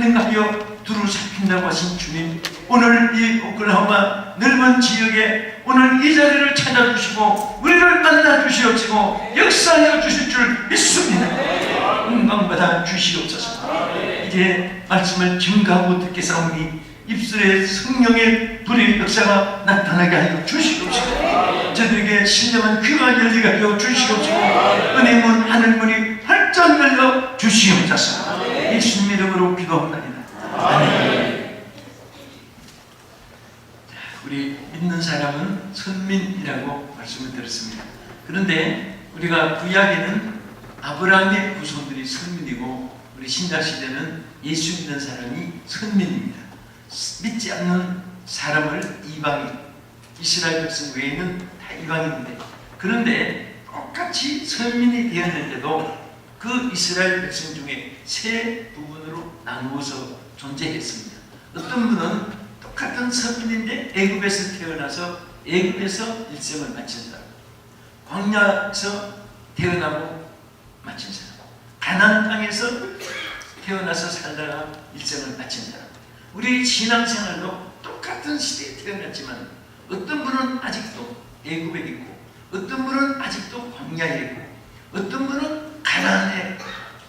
있는가 하여 두루 잡힌다고 하신 주님, 오늘 이 오클라호마 넓은 지역에 오늘 이 자리를 찾아주시고 우리를 만나주시옵시고 역사하여 주실 줄 믿습니다. 영광받아 주시옵소서. 이제 말씀을 증거하고 듣겠사오니 입술에 성령의 불의 역사가 나타나게 하여 주시옵시고 저들에게 신령한 귀가 열리게 하여 주시옵시고 은혜 문 하늘문이 활짝 열려 주시옵소서. 예수님 이름으로 기도합니다. 아멘. 우리 믿는 사람은 선민이라고 말씀을 들었습니다. 그런데 우리가 구약에는 아브라함의 후손들이 선민이고 우리 신약시대는 예수 믿는 사람이 선민입니다. 믿지 않는 사람을 이방인, 이스라엘 백성 외에는 다 이방인인데, 그런데 똑같이 선민이 되었는데도 그 이스라엘 백성 중에 세 부분으로 나누어서 존재했습니다. 어떤 분은 똑같은 선민인데 애굽에서 태어나서 애굽에서 일생을 마친 사람, 광야에서 태어나고 마친 사람, 가나안 땅에서 태어나서 살다가 일생을 마친 사람. 우리 신앙생활도 똑같은 시대에 태어났지만 어떤 분은 아직도 애굽에 있고 어떤 분은 아직도 광야에 있고 어떤 분은 가나안에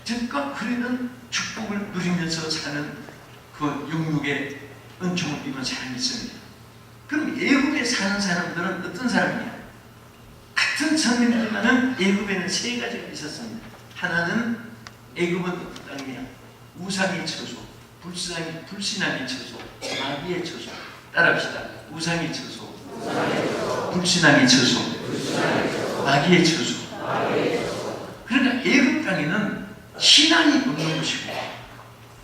들것 흐르는 축복을 누리면서 사는 그 육육의 은총을 입은 사람이 있습니다. 그럼 애굽에 사는 사람들은 어떤 사람이냐? 같은 성민이지만은 애굽에는 세 가지가 있었습니다. 하나는 애굽은 어떤 땅이냐? 우상의 처소, 불신앙의 처소, 마귀의 처소. 따라합시다. 우상의 처소, 불신앙의 처소, 마귀의 처소. 그러니까 애굽 땅에는 신앙이 없는 것이고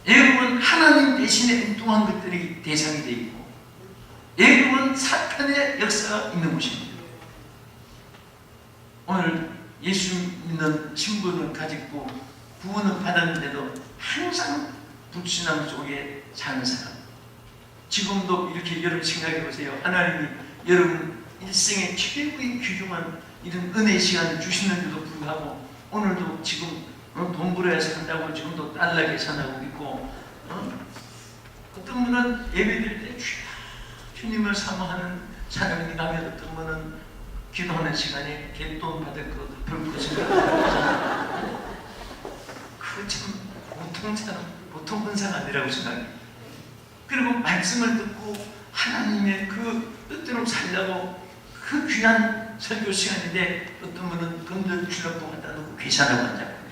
애굽은 하나님 대신에 엉뚱한 것들이 대상이 되어 있고 애굽은 사탄의 역사가 있는 곳입니다. 오늘 예수 믿는 신분을 가지고 구원을 받았는데도 항상 불신앙 속에 사는 사람. 지금도 이렇게 여러분 생각해 보세요. 하나님이 여러분 일생의 최고의 귀중한 이런 은혜 시간을 주시는데도 불구하고 오늘도 지금 돈 벌어야 산다고 지금도 달러 계산하고 있고 어떤 분은 예배드릴 때 주님을 사모하는 사람이 가면 어떤 분은 기도하는 시간에 갯돈 받을 거 별거 생각하고 그거 참 보통 사람, 보통 은사가 아니라고 생각해요. 그리고 말씀을 듣고 하나님의 그 뜻대로 살려고 그 귀한 설교 시간인데 어떤 분은 금전 주려고 갖다 놓고 계산하고 앉았고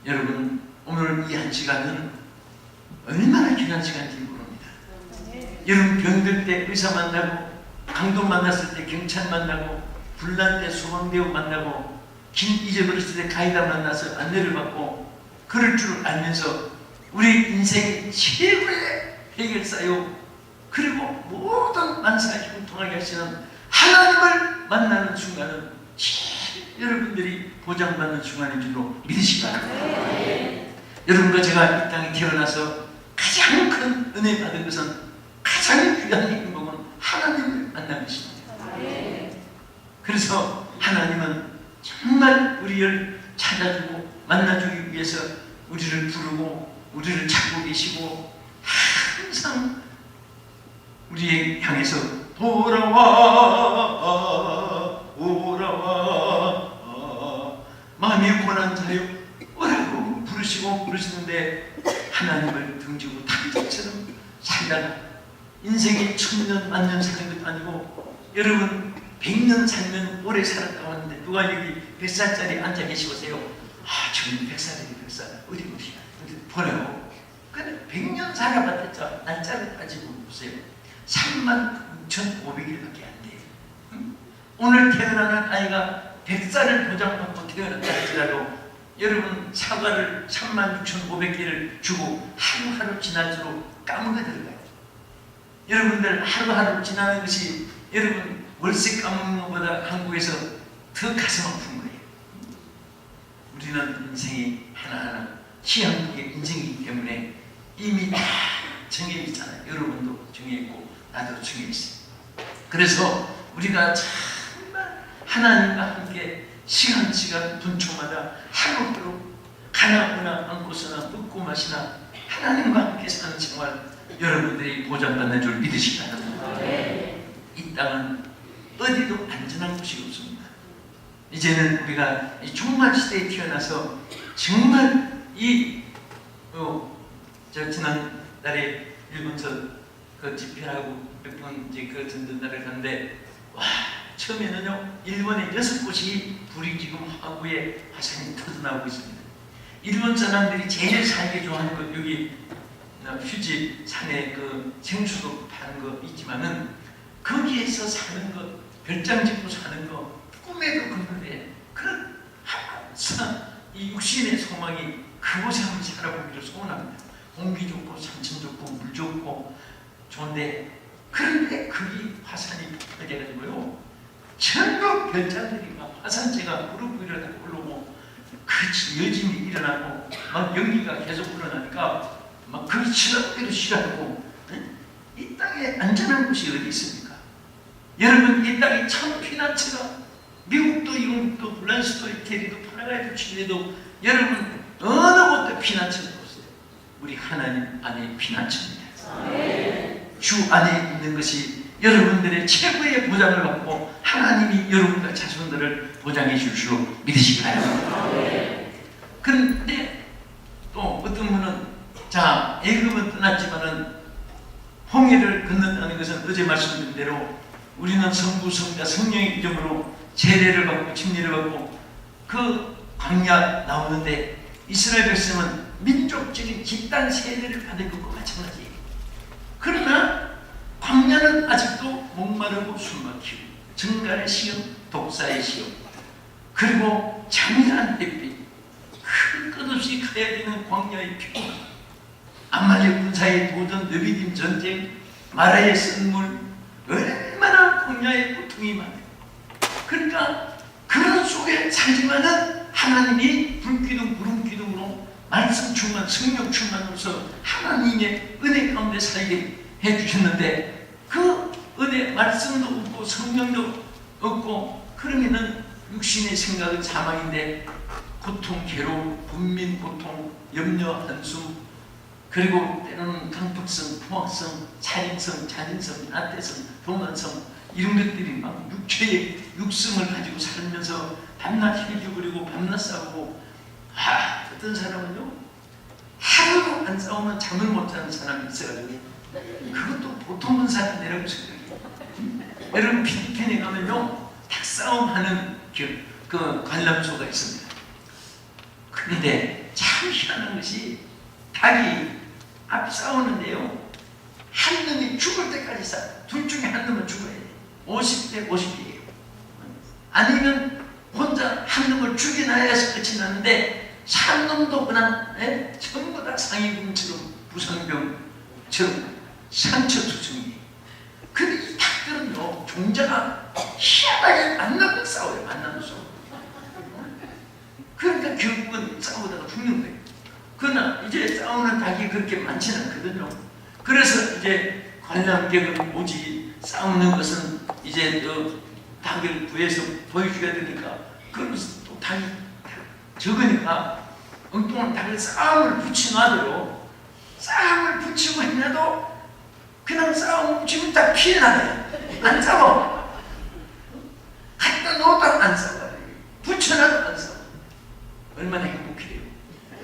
여러분 오늘 이 한 시간은 얼마나 귀한 시간인지 모릅니다. 여러분 병들 때 의사 만나고 강도 만났을 때 경찰 만나고 불난 때 소방대원 만나고 길 잊어버렸을 때 가이드 만나서 안내를 받고 그럴 줄 알면서 우리 인생의 최고의 해결사요 그리고 모든 만사에 형통하게 하시는 하나님을 만나는 순간은 여러분들이 보장받는 순간인 줄로 믿으시기 바랍니다. 여러분과 제가 이 땅에 태어나서 가장 큰 은혜 받은 것은 가장 귀한 행복은 하나님을 만나는 것입니다. 그래서 하나님은 정말 우리를 찾아주고 만나주기 위해서 우리를 부르고 우리를 찾고 계시고 항상 우리에 향해서 돌아와 마음이 고난 자여 오라고 부르시는데 하나님을 등지고 탕자처럼 살다가 인생이 1000년 만년 사는 것도 아니고 여러분 100년 살면 오래 살았다고 하는데 누가 여기 100살짜리 앉아 계시보세요. 저는 100살이니 100살 어디 봅시다. 보내요. 근데 100년 살아봤자 날짜를 따지고 보세요. 36,500일밖에 안 돼요. 오늘 태어나는 아이가 100살을 보장받고 태어났다 할지라도 여러분 사과를 36,500개를 주고 하루하루 지날수록 까먹어 들어가요. 여러분들 하루하루 지나는 것이 여러분 월세 까먹는 것보다 한국에서 더 가슴 아픈 거예요. 우리는 인생이 하나하나 시한국의 인생이기 때문에 이미 다 정해 있잖아요. 여러분도 정해 있고 나도 정해 있어요. 그래서 우리가 정말 하나님과 함께 시간시간 분초마다 하루하루 가나거나 안고서나 먹고 마시나 하나님과 함께 사는 생활 여러분들이 보장받는 줄 믿으시기 바랍니다. 이 땅은 어디도 안전한 곳이 없습니다. 이제는 우리가 이 종말 시대에 태어나서 정말 지난달에 일본서 그 집회하고 몇 번 이제 그 전전날을 갔는데, 와, 처음에는요 일본의 6곳이 불이 지금 화구에 화산이 터져나오고 있습니다. 일본 사람들이 제일 살기 좋아하는 것, 여기 휴지 산에 그 생수도 파는 거 있지만은 거기에서 사는 것, 별장 짓고 사는 거 꿈에도 그런데 그런 이 육신의 소망이 그곳에 한번 살아보기를 소원합니다. 공기 좋고 산천 좋고 물 좋고 좋은데, 그런데 거기 화산이 폭발해가지고요 전국 별장들이 막 화산재가 무릎 위로 올라오고 그 여짐이 일어나고 막 연기가 계속 일어나니까 막 그 시각대로 싫어하고, 이 땅에 안전한 곳이 어디 있습니까? 여러분, 이 땅에 참 피난처가 미국도 영국도 불란스도 이태리도 파라과이도 칠레도 여러분 어느 곳도 피난처가 없어요. 우리 하나님 안에 피난처입니다. 주 안에 있는 것이 여러분들의 최고의 보장을 받고 하나님이 여러분과 자손들을 보장해 줄 줄로 믿으시기 바랍니다. 그런데 또 어떤 분은 자, 애굽은 떠났지만은 홍해를 건넌다는 것은 어제 말씀드린 대로 우리는 성부, 성자, 성령의 이름으로 세례를 받고 침례를 받고 그 광야 나오는데, 이스라엘 백성은 민족적인 집단 세례를 받을 것과 마찬가지예요. 그러나 광야는 아직도 목마르고 숨막히고 정갈의 시험, 독사의 시험, 그리고 장렬한 햇빛, 끝없이 가야 되는 광야의 피곤함, 아말렉 군사의 도전, 느비딤 전쟁, 마라의 쓴물, 얼마나 광야의 고통이 많아요. 그러니까 그런 속에 살지만은 하나님이 불기둥 구름기둥으로 말씀 충만, 성령 충만으로서 하나님의 은혜 가운데 살게 해주셨는데, 그 은혜 말씀도 없고 성령도 없고 그러면은 육신의 생각은 사망인데 고통, 괴로움, 분민, 고통, 염려, 한숨, 그리고 때로는 강박성, 포악성, 살인성, 잔인성, 나태성, 도난성, 이런 것들이 막 육체의 육성을 가지고 살면서 밤낮 힐죽거리고 밤낮 싸우고, 어떤 사람은요 하루도 안 싸우면 잠을 못 자는 사람이 있어가지고 그것도 보통은 사람이라고 생각해요. 여러분, 필리핀에 가면요 닭싸움하는 그 관람소가 있습니다. 그런데 참 희한한 것이 닭이 앞싸우는데요 한 놈이 죽을 때까지 싸워. 둘 중에 한 놈은 죽어야 돼. 50대 50이에요. 아니면 혼자 한 놈을 죽여놔야 끝이 나는데 산 놈도 그냥 전부 다 상위군처럼 부상병처럼 상처투성이에요. 근데 이 닭들은요 종자가 희한하게 만나면 싸워요. 만나면서. 그러니까 결국은 싸우다가 죽는 거예요. 그러나 이제 싸우는 닭이 그렇게 많지는 않거든요. 그래서 이제 관람객은 오지, 싸우는 것은 이제 닭을 구해서 보여줘야 되니까, 그러면서 또 닭이 적으니까 엉뚱한 닭을 싸움을 붙여놔도요, 싸움을 붙이고 있나도 그냥 싸움 붙이면 다 피해 나가요. 안 싸워. 갖다 놓아도 안 싸워. 붙여놔도 안 싸워. 얼마나 행복해요.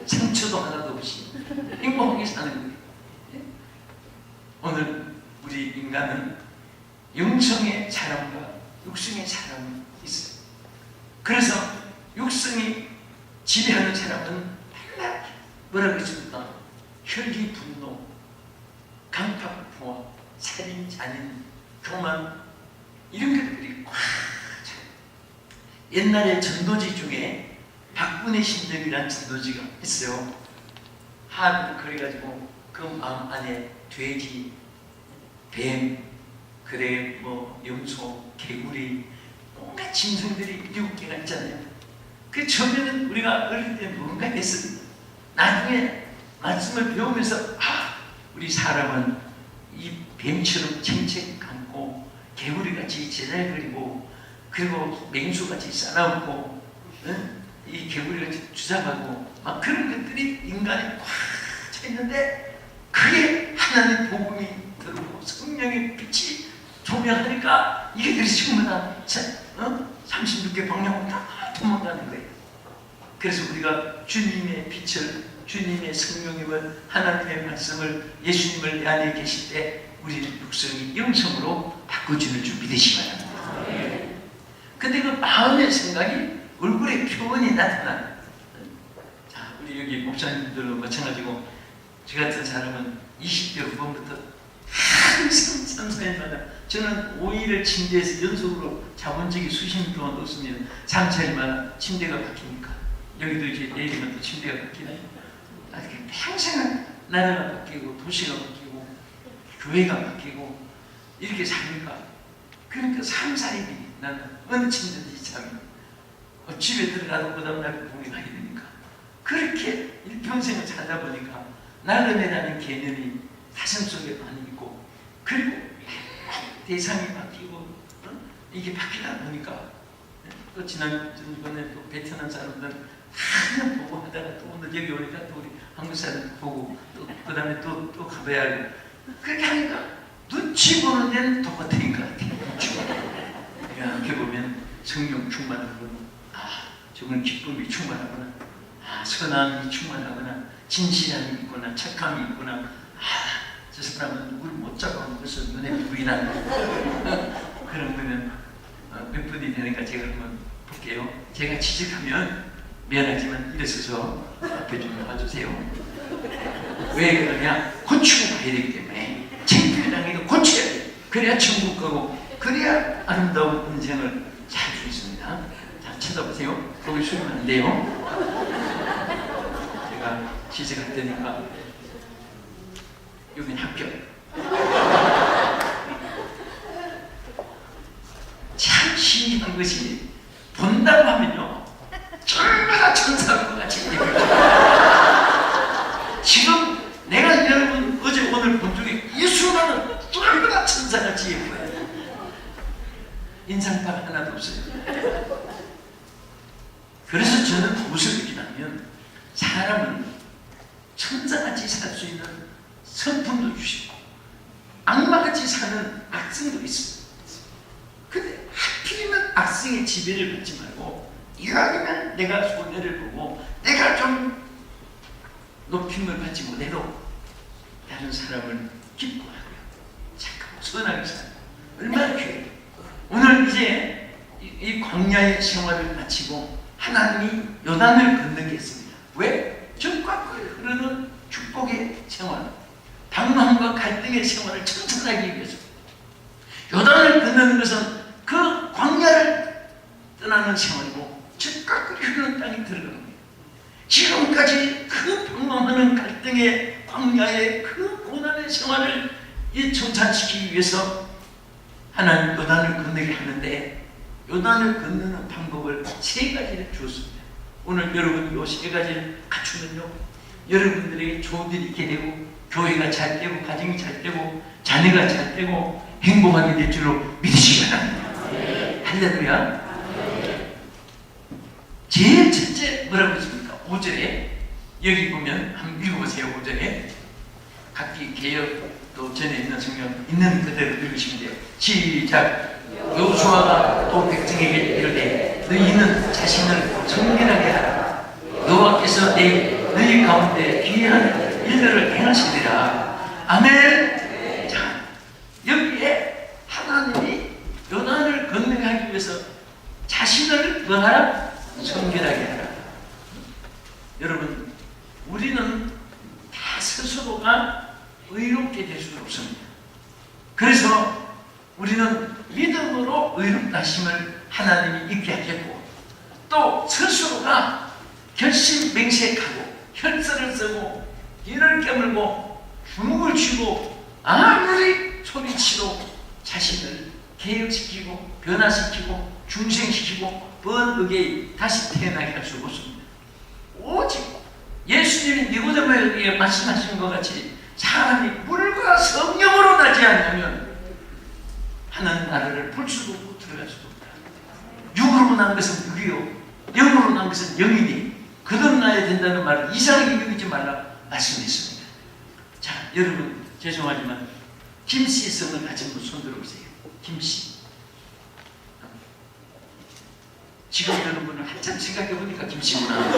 상처도 하나도 없이 행복하게 사는 거예요. 오늘 우리 인간은 영성의 사람과 육성의 사람이 있어요. 그래서 육성이 지배하는 사람은 맨날 뭐라고 했습니까? 혈기, 분노, 강팍, 포화, 살인, 잔인, 교만, 이런 것들이 꽉 차요. 옛날에 전도지 중에 박군의 신정이라는 전도지가 있어요. 하도 그래가지고 그 마음 안에 돼지, 뱀, 그래 뭐 염소, 개구리, 온갖 짐승들이 7개가 있잖아요. 그 처음에는 우리가 어릴 때 뭔가 했습니다. 나중에 말씀을 배우면서 우리 사람은 이 뱀처럼 챙챙 감고 개구리같이 제잘거리고 그리고 맹수같이 싸나우고 이 개구리같이 주장하고 막 그런 것들이 인간에 꽉 서 있는데 그게 하나님 복음이 들어오고 성령의 빛이 조명하니까 이게 전부 다 36개 방향으로 다 도망가는 거예요. 그래서 우리가 주님의 빛을, 주님의 성령님을, 하나님의 말씀을, 예수님을 내 안에 계실 때 우리는 육성이 영성으로 바꿔주는 줄 믿으시기 바랍니다. 근데 그 마음의 생각이 얼굴에 표현이 나타나. 자, 우리 여기 목사님들도 마찬가지고 저 같은 사람은 20대 후반부터 항상 산소에마다 저는 5일을 침대에서 연속으로 자본 적이 수십 년 동안 없습니다. 잠자리마다 침대가 바뀌니까 여기도 이제 내일이면 또 침대가 바뀌나요? 평생 나라가 바뀌고 도시가 바뀌고 교회가 바뀌고 이렇게 사니까 그러니까 3, 4일이 나는 어느 침대든지 자면 집에 들어가도 그 다음날 공이 가게 되니까 그렇게 일평생을 살다 보니까 나름이라는 개념이 가슴속에 많이 있고 그리고 대상이 바뀌고 이게 바뀌다 보니까 또 지난번에 또 베트남 사람들 하나 보고 하다가 또 오늘 여기 오니까 또 우리 한국 사람 보고 또 그 다음에 또 가봐야 하고 그렇게 하니까 눈치 보는 데는 똑같은 것 같아요. 이렇게 보면 성령 충만하구나. 저건 기쁨이 충만하구나. 선함이 충만하구나. 진실함이 있구나. 착함이 있구나. 저 사람은 누굴 못 잡아먹는 것을 눈에 보이나. 그런 분은 몇 분이 되는가 제가 한번 볼게요. 제가 취직하면 미안하지만 일어서서 앞에 좀 나와주세요. 왜 그러냐? 고치고 가야 되기 때문에 창피해당해도 고쳐야 돼. 그래야 천국 가고 그래야 아름다운 인생을 살 수 있습니다. 자, 쳐다보세요. 거기 숨으면 안 돼요. 제가 취직할 때니까 여긴 합격. 참 신기한 것이 본다고 하면요 전부 다 천사과 같이 지금 내가 여러분 어제 오늘 본 중에 이 순간은 전부 다 천사같이 예뻐요. 인상파가 하나도 없어요. 그래서 저는 무슨 얘기냐면 사람은 천사같이 살 수 있는 성품도 주시고 악마같이 사는 악성도 있어요. 근데 하필이면 악성의 지배를 받지 말고 이왕이면 내가 손해를 보고 내가 좀 높임을 받지 못해도 다른 사람을 기뻐하고요. 착하고 선하게 살고 얼마나 귀해요. 오늘 이제 이 광야의 생활을 마치고 하나님이 요단을 건너겠습니다. 왜? 적과 흐르는 축복의 생활, 방황과 갈등의 생활을 천천하게 위해서 요단을 건너는 것은 그 광야를 떠나는 생활이고 적과 흐르는 땅에 들어가는 거예요. 지금까지 그 방황하는 갈등의 광야의 그 고난의 생활을 청산시키기 위해서 하나님 요단을 건너게 하는데 요단을 건너는 방법을 3가지를 주었습니다. 오늘 여러분이 이 3가지를 갖추면요 여러분들에게 좋은 일이 있게 되고 교회가 잘 되고 가정이 잘 되고 자녀가 잘 되고 행복하게 될 줄로 믿으시기 바랍니다. 할렐루야. 제일 첫째 뭐라고 했습니까? 5절에 여기 보면 한번 읽어보세요. 5절에 각기 개역 또 전에 있는 성경 있는 그대로 읽으시면 돼요. 시작. 여호수아가 또 백성에게 이르되 너희는 자신을 성결하게 하라. 여호와께서 너희 가운데 귀한 일들을 행하시리라. 아멘. 자, 여기에 하나님이 요단을 건너가기 위해서 자신을 뭐하라? 성결하게 하라. 여러분, 우리는 다 스스로가 의롭게 될 수는 없습니다. 그래서 우리는 믿음으로 의롭다 하심을 하나님이 있게 하겠고 또 스스로가 결심맹색하고 혈서를 쓰고 이를 깨물고 주먹을 쥐고 아무리 소리치도 자신을 개혁시키고 변화시키고 중생시키고 번흑에 다시 태어나게 할 수 없습니다. 오직 예수님이 니고데모에게 말씀하신 것 같이 사람이 물과 성령으로 나지 않으면 하나님 나라를 볼 수도 없고 들어갈 수도 없다. 육으로 난 것은 육이요 영으로 난 것은 영이니 거듭나야 된다는 말을 이상하게 여기지 말라 말씀했습니다. 여러분 죄송하지만 김씨성을 가진 분 손 들어보세요. 김씨. 지금 여러분은 한참 생각해보니까 김씨구나.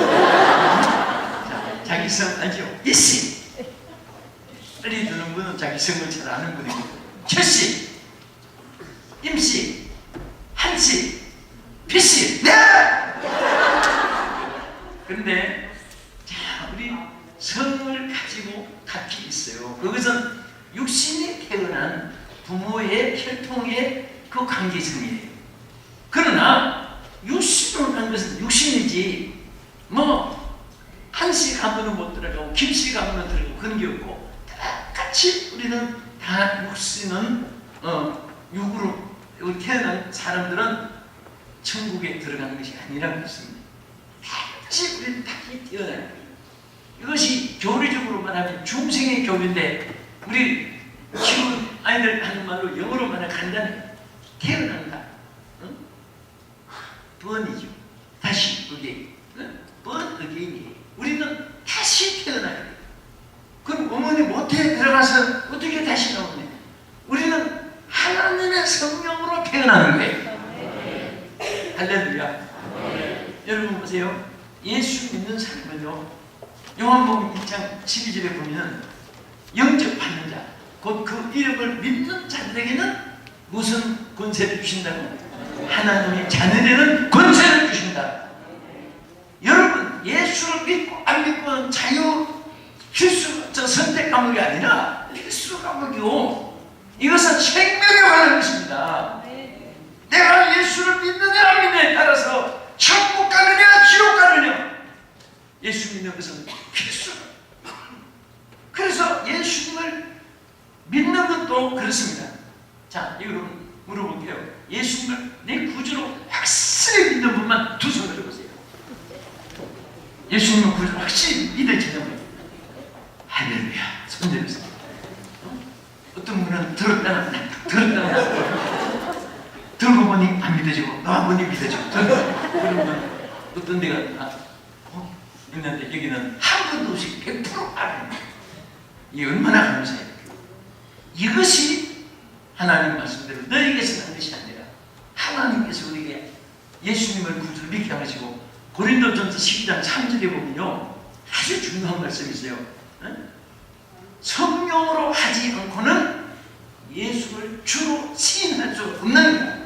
자, 자기 성 알죠? 이씨. 빨리 드는 분은 자기 성을 잘 아는 분이고, 최씨, 임씨, 한씨, 비씨. 네! 그런데 자, 우리 성을 가지고 각기 있어요. 그것은 육신이 태어난 부모의 혈통의 그 관계성이에요. 그러나 육신으로 간 것은 육신이지 뭐 한씨 가문은 못 들어가고 김씨 가문은 들어가고 그런 게 없고, 똑같이 우리는 다 육신은 육으로 태어난 사람들은 천국에 들어가는 것이 아니라고 했습니다. 같이 우리는 다시 태어나는 거예요. 이것이 교리적으로 말하면 중생의 교리인데, 우리 키운 아이들 하는 말로 영어로 말하면 간단해요. 태어난다. 응? 번이죠. 다시 그게 번 어게인이에요. 우리는 다시 태어나야 돼요. 그럼 어머니 모태에 들어가서 어떻게 다시 나오냐? 우리는 하나님의 성령으로 태어나는 거예요. 할렐루야. 여러분 보세요. 예수 믿는 사람은요, 요한복음 1장 12절에 보면 영접받는 자, 곧 그 이름을 믿는 자들에게는 무슨 권세를 주신다고? 하나님의 자녀되는 권세를 주신다. 여러분 예수를 믿고 안 믿고는 자유 필수 선택 과목이 아니라 필수 과목이고, 이것은 생명에 관한 것입니다. 내가 예수를 믿느냐 안 믿느냐에 따라서 천국 가느냐 지옥 가느냐, 예수 믿는 것은 필수. 그래서 예수님을 믿는 것도 그렇습니다. 자, 이걸 물어볼게요. 예수님을 내 구주로 확실히 믿는 분만 두 손 들어보세요. 예수님을 구주로 확실히 믿어지는 분. 할렐루야. 손 들으세요. 어떤 분은 들었다가 들고 보니 안 믿어지고 놔 보니 믿어지고, 그러면 어떤 데가 있는데 여기는 한 번도 없이 100% 알아요. 이게 얼마나 감사해요. 이것이 하나님 말씀대로 너희에게서 난 것이 아니라 하나님께서 우리에게 예수님을 구주로 믿게 하시고, 고린도전서 12장 3절에 보면요 아주 중요한 말씀이 있어요. 성령으로 하지 않고는 예수를 주로 시인할 수 없는다.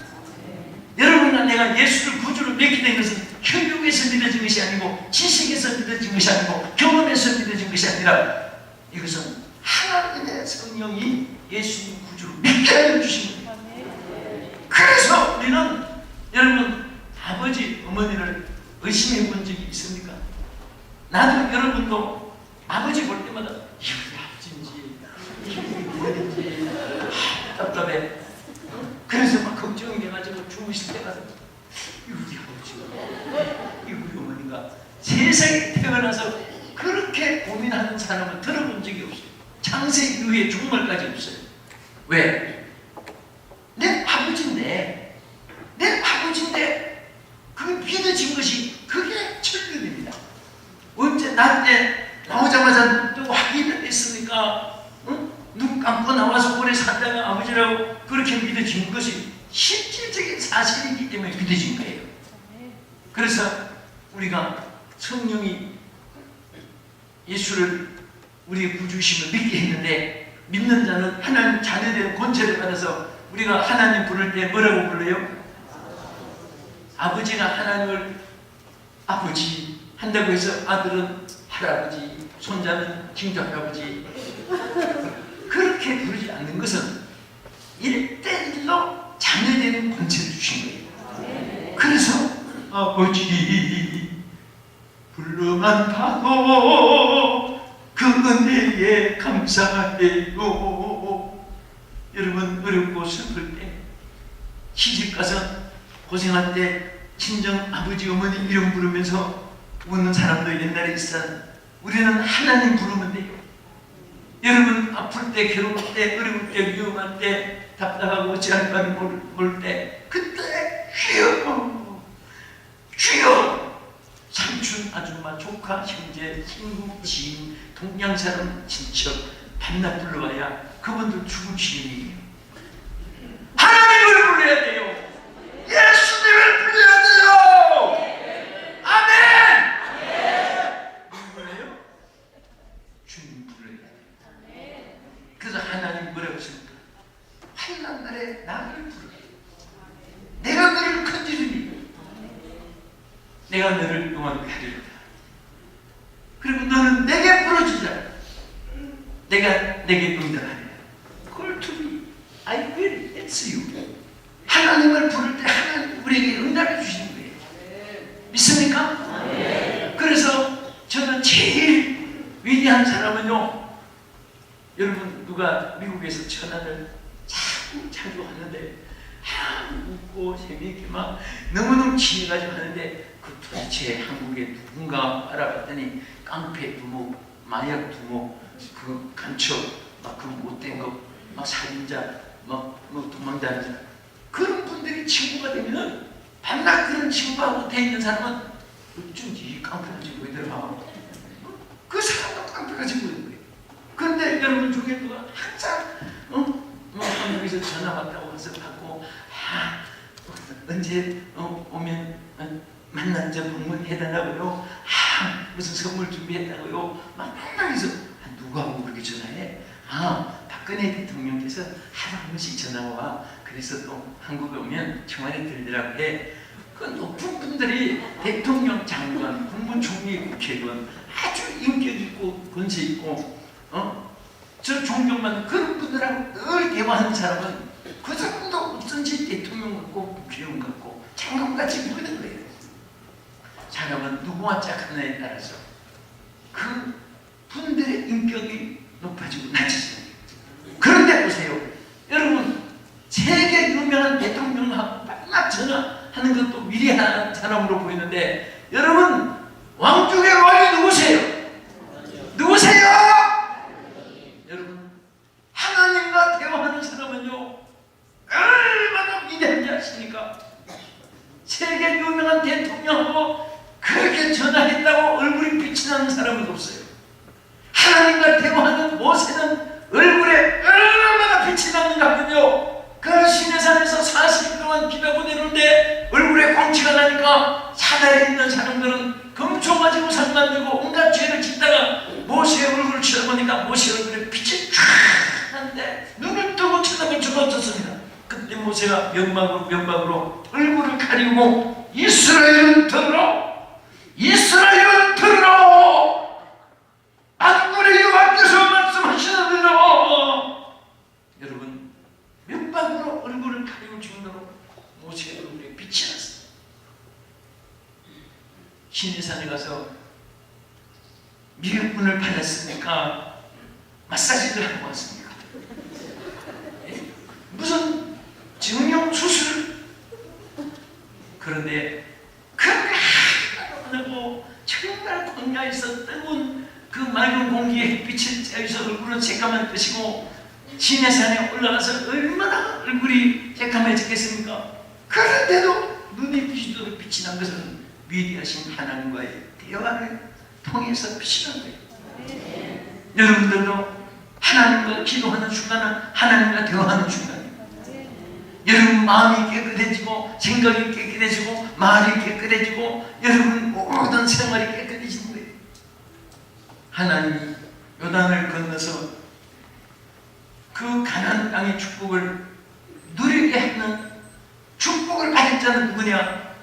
여러분과 내가 예수를 구주로 믿게 된 것은 혈육에서 믿어진 것이 아니고 지식에서 믿어진 것이 아니고 경험에서 믿어진 것이 아니라, 이것은 하나님의 성령이 예수님 구주로 믿게 하여 주신 겁니다. 그래서 우리는 여러분 아버지 어머니를 의심해 본 적이 있습니까? 나도 여러분도 아버지 볼 때마다 이거 아버지인지 이거 누구인지 답답해. 그래서 막 걱정이 돼가지고 죽으실 때가 이거 우리 아버지가 이거 우리 어머니가, 세상에 태어나서 그렇게 고민하는 사람은 들어본 적이 없어요. 창세 이후에 죽음날까지 없어요. 왜? 내 아버지인데 그게 믿어진 것이 그게 철교입니다. 언제 나한테 나오자마자 또 확인을 했으니까 눈 감고 나와서 오래 살다가 아버지라고 그렇게 믿어진 것이 실질적인 사실이기 때문에 믿어진 거예요. 그래서 우리가 성령이 예수를 우리의 구주심을 믿게 했는데, 믿는 자는 하나님 자녀된 권세를 받아서 우리가 하나님 부를 때 뭐라고 불러요? 아버지가 하나님을 아버지 한다고 해서 아들은 할아버지, 손자는 친정할아버지 그렇게 부르지 않는 것은 1대1로 자녀되는 권세를 주신 거예요. 그래서 아버지 불러만 봐도 그 은혜에 감사해요. 여러분 어렵고 슬플 때, 시집가서 고생할 때 친정 아버지 어머니 이름 부르면서 웃는 사람도 옛날에 있었어요. 우리는 하나님 부르면 돼요. 여러분 아플 때, 괴로울 때, 어려울 때, 위험할 때, 답답하고 어찌할 바를 모를 때, 그때 주여 주여, 삼촌, 아줌마, 조카, 형제, 친구, 지인, 동양 사람, 친척, 밤낮 불러봐야 그분들 죽을 죄인이에요. 하나님을 불러야 돼요. 예수님을 불러야 돼요. 아멘. 누구 불러요? 주님 불러야 돼요. 그래서 하나님 뭐라고 하십니까? 환난 날에 나를 부르라. 내가 너를 건지리니 내가 너를 영원히 하리로다. 그리고 너는 내게 부르짖으라. 내가 내게 응답하리라. Call to me. I will answer you. 하나님을 부를 때 하나님 우리에게 응답해 주시는 거예요. 믿습니까? 그래서 저는 제일 위대한 사람은요, 여러분 누가 미국에서 전화를 자주 하는데 웃고 재미있게 막 너무너무 친해가지고 하는데 그 도대체 한국에 누군가 알아봤더니 깡패 두목, 마약 두목, 그 간첩, 막 그 못된 거, 막 살인자, 막 도망자는 자, 그런 분들이 친구가 되면은 밤낮 그런 친구하고 돼 있는 사람은 어쩐지 깡패가 지고 있더라. 그 사람도 깡패가 지고 있는 거예요. 그런데 여러분 중에 누가 항상 한국에서 전화 왔다고 해서 받고 언제 오면 만난 저 방문해달라고요. 무슨 선물 준비했다고요. 막 맨날 해서 누구하고 그렇게 전화해? 박근혜 대통령께서 하루 한 번씩 전화가 와. 그래서 또 한국에 오면 청와대 들리라고 해. 그 높은 분들이 대통령, 장관, 국무총리, 국회의원 아주 인격 있고 권세 있고 저 존경받는 그런 분들하고 늘 대화하는 사람은 그 사람도 없은지 대통령 같고 국회의원 같고 장관같이 보이는 거예요. 사람은 누구와 짝하느냐에 따라서 그 분들의 인격이 높아지고 낮아지는 거예요. 그런데 보세요. 여러분 세계 유명한 대통령하고 만나 전화하는 것도 위대한 사람으로 보이는데 여러분 왕중의 왕이 누구세요? 누구세요? 여러분 하나님과 대화하는 사람은요 얼마나 위대한지 아십니까? 세계 유명한 대통령하고 그렇게 전화했다고 얼굴이 빛이 나는 사람은 없어요. 하나님과 대화하는 모세는 얼굴에 얼마나 빛이 나는가 하면요, 그 시내산에서 40일 동안 기도하고 내려오는데 얼굴에 광채가 나니까 사다리에 있는 사람들은 금총 가지고 상 만들고 온갖 죄를 짓다가 모세의 얼굴을 쳐다보니까 모세 얼굴에 빛이 쫙 나는데 눈을 뜨고 쳐다볼 수가 없었습니다. 그때 모세가 면박으로 얼굴을 가리고 이스라엘은 들으라! 이스라엘은 들으라! 만군의 여호와께서 말씀하시느니라. 여러분 면박으로 얼굴을 가리고 정도로 모세의 얼굴에 빛이 났어요. 시내산에 가서 미륵분을 받았으니까 마사지를 하고 왔습니다. 무슨 정형 수술. 그런데 그렇게 하고 정말 광야에서 뜨거운 그 맑은 공기에 햇빛을 쬐서 얼굴은 새까만 뜨시고 시내산에 올라가서 얼마나 얼굴이 새까매졌겠습니까? 그런데도 눈이 비치도록 빛이 난 것은 위대하신 하나님과의 대화를 통해서 빛이 난 거예요. 여러분들도 하나님과 기도하는 순간은 하나님과 대화하는 순간이에요. 여러분 마음이 깨끗해지고 생각이 깨끗해지고 말이 깨끗해지고 여러분 모든 생활이 깨끗해지는 거예요. 하나님이 요단을 건너서 그 가나안 땅의 축복을 누리게 하는 축복을 받은 자는 누구냐?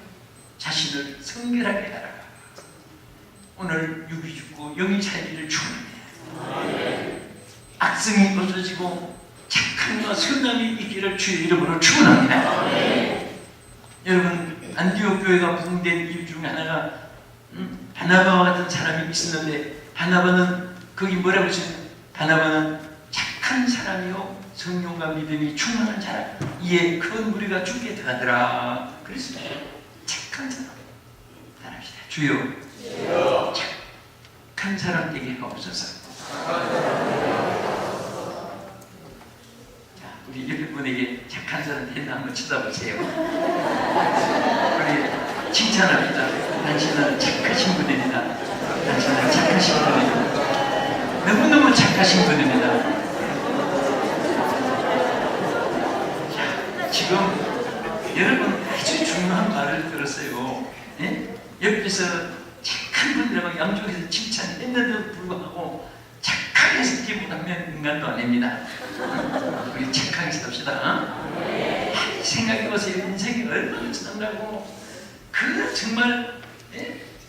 자신을 성결하게 하라. 오늘 육이 죽고 영이 살기를 축원합니다. 악성이 없어지고 착함과 선함이 있기를 주의 이름으로 축원합니다. 여러분 안디옥 교회가 부흥된 이유 중에 하나가 바나바와 같은 사람이 있었는데 바나바는 거기 뭐라고 했어요? 바나바는 착한 사람이요 성령과 믿음이 충만한 사람, 이에 큰 무리가 죽게 더하더라. 그랬습니다. 착한 사람 따라합시다. 주여 착한 사람 되게 하옵소서. 자, 우리 옆에 분에게 착한 사람 됐나 한번 쳐다보세요. 우리 칭찬합니다. 당신은 착하신 분입니다. 당신은 착하신 분입니다. 너무너무 착하신 분입니다. 자, 지금 여러분 아주 중요한 말을 들었어요. 예? 옆에서 착한 분들하고 양쪽에서 칭찬했는데도 불구하고 착하게 살지 못하면 인간도 아닙니다. 우리 착하게 삽시다. 생각해보세요. 인생이 얼마나 지난다고. 그 정말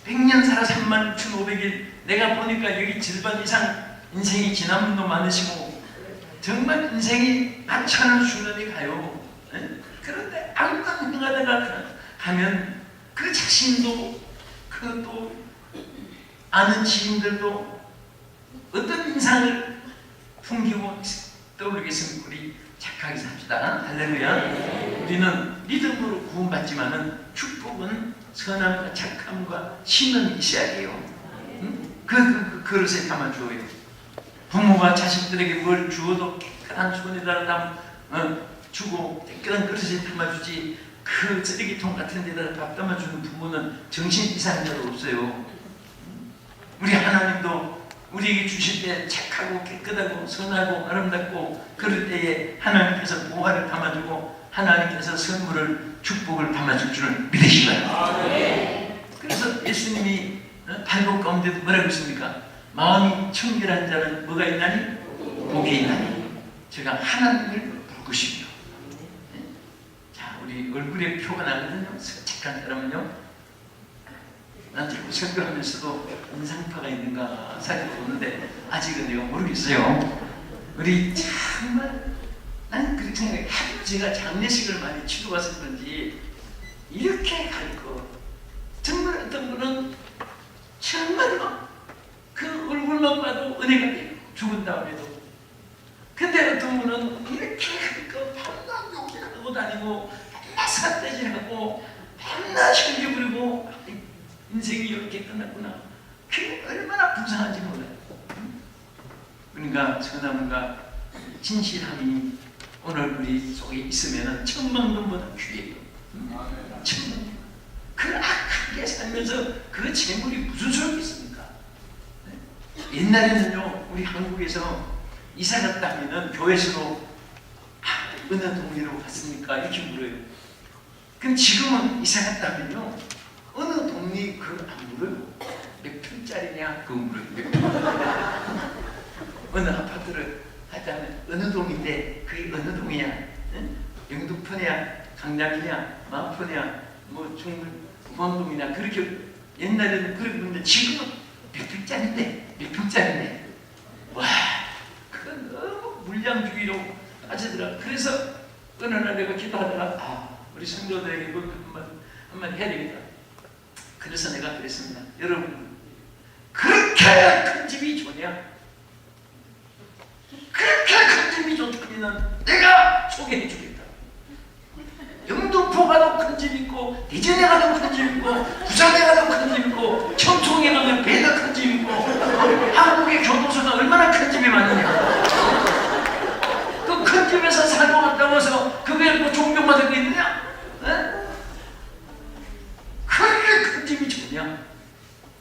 100년 살아 36,500일 내가 보니까 여기 절반 이상 인생이 지난 분도 많으시고 정말 인생이 많잖은 수년이 가요. 그런데 아무것도 행하다가 가면 그 자신도 그 또 아는 지인들도 어떤 인상을 풍기고 떠오르겠습니까? 우리 착하게 삽시다. 할렐루야. 우리는 믿음으로 구원받지만은 축복은 선함과 착함과 신은 있어야 돼요. 그 그릇에 담아주어요. 부모가 자식들에게 뭘 주어도 깨끗한 손에다가 주고 깨끗한 그릇에 담아주지 그 쓰레기통 같은 데다가 밥 담아주는 부모는 정신 이상한 자도 없어요. 우리 하나님도 우리에게 주실 때 착하고 깨끗하고 선하고 아름답고 그럴 때에 하나님께서 보화를 담아주고 하나님께서 선물을 축복을 담아줄 줄을 믿으시기 바랍니다. 그래서 예수님이 반복 가운데도 뭐라고 했습니까? 마음이 청결한 자는 뭐가 있나니? 복이 있나니. 제가 하나님을 볼 것이며. 자, 우리 얼굴에 표가 나거든요. 착한 사람은요. 난 자꾸 설교하면서도 인상파가 있는가 살펴 보는데 아직은 내가 모르겠어요. 우리 정말 난 그렇게 생각해. 하도 제가 장례식을 많이 치러봐서 그런지 이렇게 갈 거. 정말 어떤 분은 정말로 그 얼굴만 봐도 은혜가 돼요. 죽은 다음에도. 근데 어떤 분은 이렇게 갈 거. 밤낮 욕하고 다니고 밤낮 삿대질하고 밤낮 시기 부리고 인생이 이렇게 끝났구나. 그게 얼마나 불쌍한지 몰라요. 그러니까 선함과 진실함이 오늘 우리 속에 있으면 천만금보다 귀해요. 천만금. 그 악하게 살면서 그 재물이 무슨 소용이 있습니까? 옛날에는요, 우리 한국에서 이사 갔다 하면은 교회에서도 어느 동네로 갔습니까? 이렇게 물어요. 그럼 지금은 이사 갔다 하면요, 어느 동네 그걸 안 물어요. 몇 평짜리냐? 그거 물어요. 몇 평. 어느 아파트를 하자면 어느 동인데 그게 어느 동이냐? 응? 영등포냐? 강남이냐? 마포냐? 뭐 중문동이냐? 그렇게 옛날에는 그렇게 묻는데 지금은 몇 평짜리인데? 몇 평짜리인데? 와, 그건 너무 물량주의로 빠지더라. 그래서 어느 날 내가 기도하다가 우리 성도들에게 한마디 해야 되겠다. 그래서 내가 그랬습니다. 여러분, 그렇게 큰 집이 좋냐? 그렇게 큰 집이 좋다면 내가 소개해 주겠다. 영등포 가도 큰 집 있고, 대전에 가도 큰 집 있고, 부산에 가도 큰 집 있고, 청송에 가면 배가 큰 집 있고, 한국의 교도소가 얼마나 큰 집이 많느냐? 그 큰 집에서 살고 갔다고 해서 그게 뭐 존경받을 게 있느냐? 그렇게 큰 집이 좋냐?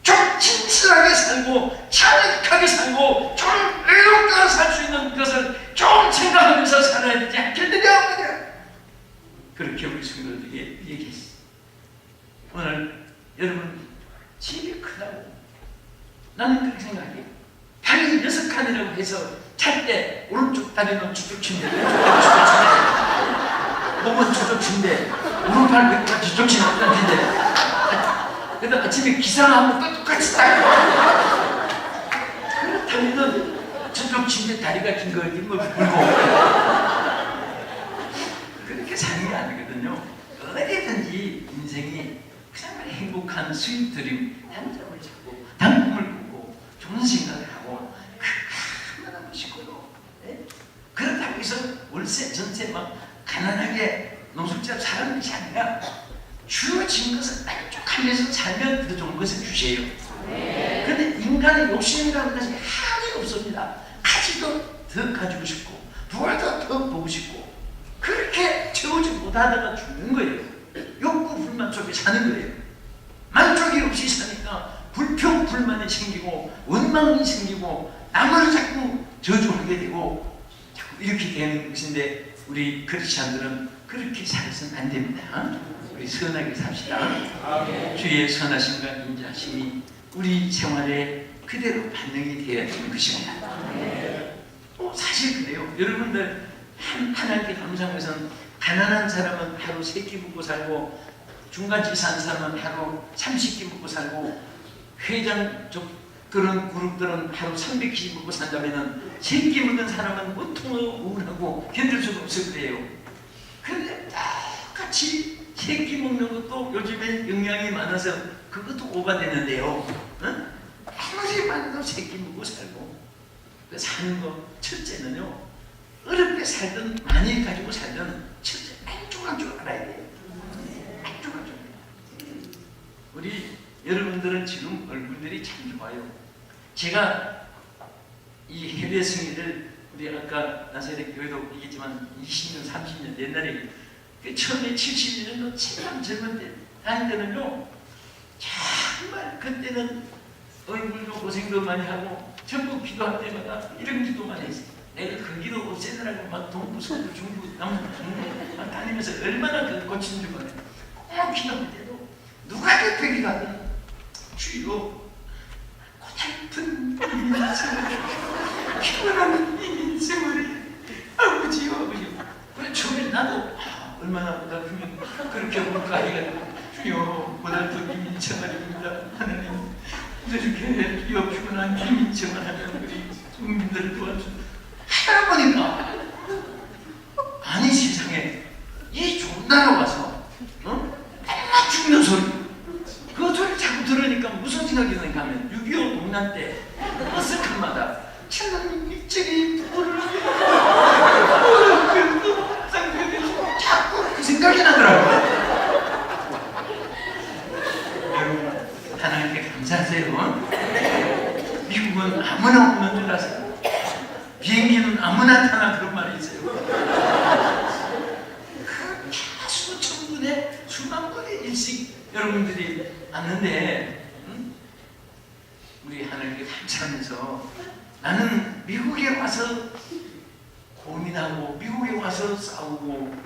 좀 진실하게 살고 차익하게 살고 좀 의롭게 살 수 있는 것을 좀 생각하면서 살아야 되지 않겠느냐? 그렇게 우리 성도들에게 얘기했어. 오늘 여러분 집이 크다고 나는 그렇게 생각해. 방이 6칸이라고 해서 잘 때 오른쪽 다리는 주쪽 친대, 몸은 주쪽 친대, 오른팔 주쪽 친대. 그래서 아침에 기상하면 똑같이 딱. 그렇다면은 저쪽 침대 다리가 긴 거지 뭐 물고. 그렇게 사는 게 아니거든요. 어디든지 인생이 그냥 행복한 수입들이 한 점을 잡고 당금을 꾸고 좋은 생각을 하고 얼마나 멋있고요. 그렇다고 해서 월세 전세 막 가난하게 노숙자 사는 것이 아니라 주어진 것을 만족하면서 살면 더 좋은 것을 주세요. 그런데 인간의 욕심이라는 것이 하나도 없습니다. 가지도 더 가지고 싶고 부활도 더 보고 싶고 그렇게 채우지 못하다가 죽는 거예요. 욕구 불만 속에 사는 거예요. 만족이 없이 사니까 불평 불만이 생기고 원망이 생기고 남을 자꾸 저주하게 되고 자꾸 이렇게 되는 것인데, 우리 크리스찬들은 그렇게 살아서는 안 됩니다. 우리 선하게 삽시다. 주의 선하심과 인자하심이 우리 생활에 그대로 반영이 되어야 되는 것입니다. 사실 그래요. 여러분들 하나님께 감사한 것은, 가난한 사람은 하루 3끼 먹고 살고, 중간집 사는 사람은 하루 30끼 먹고 살고, 회장 그런 그룹들은 하루 300끼 먹고 산다면은 3끼 먹는 사람은 보통 우울하고 견딜 수가 없을 거예요. 그런데 똑같이 3끼 먹는 것도 요즘에 영양이 많아서 그것도 오바되는데요. 아무리 많아도 3끼 먹고 살고 사는 거, 첫째는요, 어렵게 살든 많이 가지고 살든 첫째 안쪽한 줄 알아야 돼요. 안쪽한 줄. 우리 여러분들은 지금 얼굴들이 참 좋아요. 제가 이 해외 승리를, 우리 아까 나사렛 교회도 얘기했지만 20년, 30년 옛날에 처음에 70년도 참 젊은 때 다닐 때는요, 정말 그때는 얼굴도 고생도 많이 하고 전부 기도할 때마다 이런 기도 많이 했어요. 내가 그 기도 없애느라고 막 동부, 서부, 중부, 남부, 중부 막 다니면서 얼마나 그 고친 줄 몰라요. 꼭 기도할 때도 누가 곁에 기도하든 주여 고달픈 인생을, 피곤한 인생을 아버지요, 아버지요. 그래 처음에 나도 얼마나 고달프면 그렇게 볼까 해가지고, 주여 고달픈 인생을입니다 하나님, 이렇게 주여 피곤한 인생을 하면 우리 국민들을 도와주세요. 하다 보니까 아니 세상에 이 좋은 나라 와서 맨날 죽는 소리, 그 소리 자꾸 들으니까 무슨 생각이 드는가 하면 6.25 동란 때 버스 칸마다 천안 일찍이 불을 자꾸 그 생각이 나더라고요. 여러분 하나님께 감사하세요. 미국은 아무나 없는 줄 아세요? 비행기는 아무나 타나 그런 말이 있어요. 수천 분의 수만 분의 일씩 여러분들이 왔는데, 우리 하나님께 감사하면서 나는 미국에 와서 고민하고, 미국에 와서 싸우고,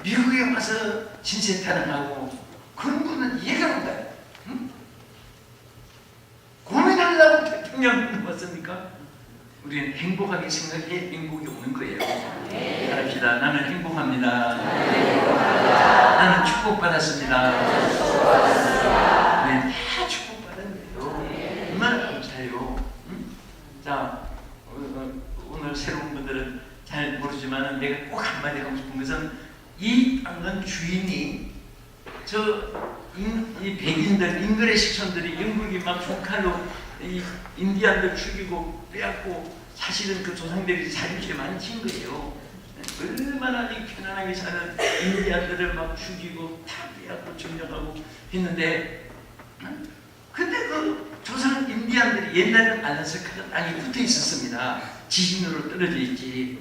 미국에 와서 신세타령하고 그런 거는 이해가 안 가요. 고민하려고 태평양 왔습니까? 우리는 행복하게 생각해 행복이 오는 거예요. 합시다. 나는 행복합니다. 나는 축복받았습니다. 네, 다 축복받았네요. 얼마나 감사해요. 자, 오늘 새로운 분들은 잘 모르지만 내가 꼭 한마디 하고 싶은 것은, 이 땅은 주인이 이 백인들, 잉글리시 식촌들이 영국이 막 총칼로 이 인디안들 죽이고 빼앗고, 사실은 그 조상들이 자유주의 많이 친 거예요. 얼마나 이 편안하게 사는 인디안들을 막 죽이고 다 빼앗고 점령하고 했는데, 근데 그 조상 인디안들이 옛날에는 알래스카 땅이 붙어 있었습니다. 지진으로 떨어져 있지,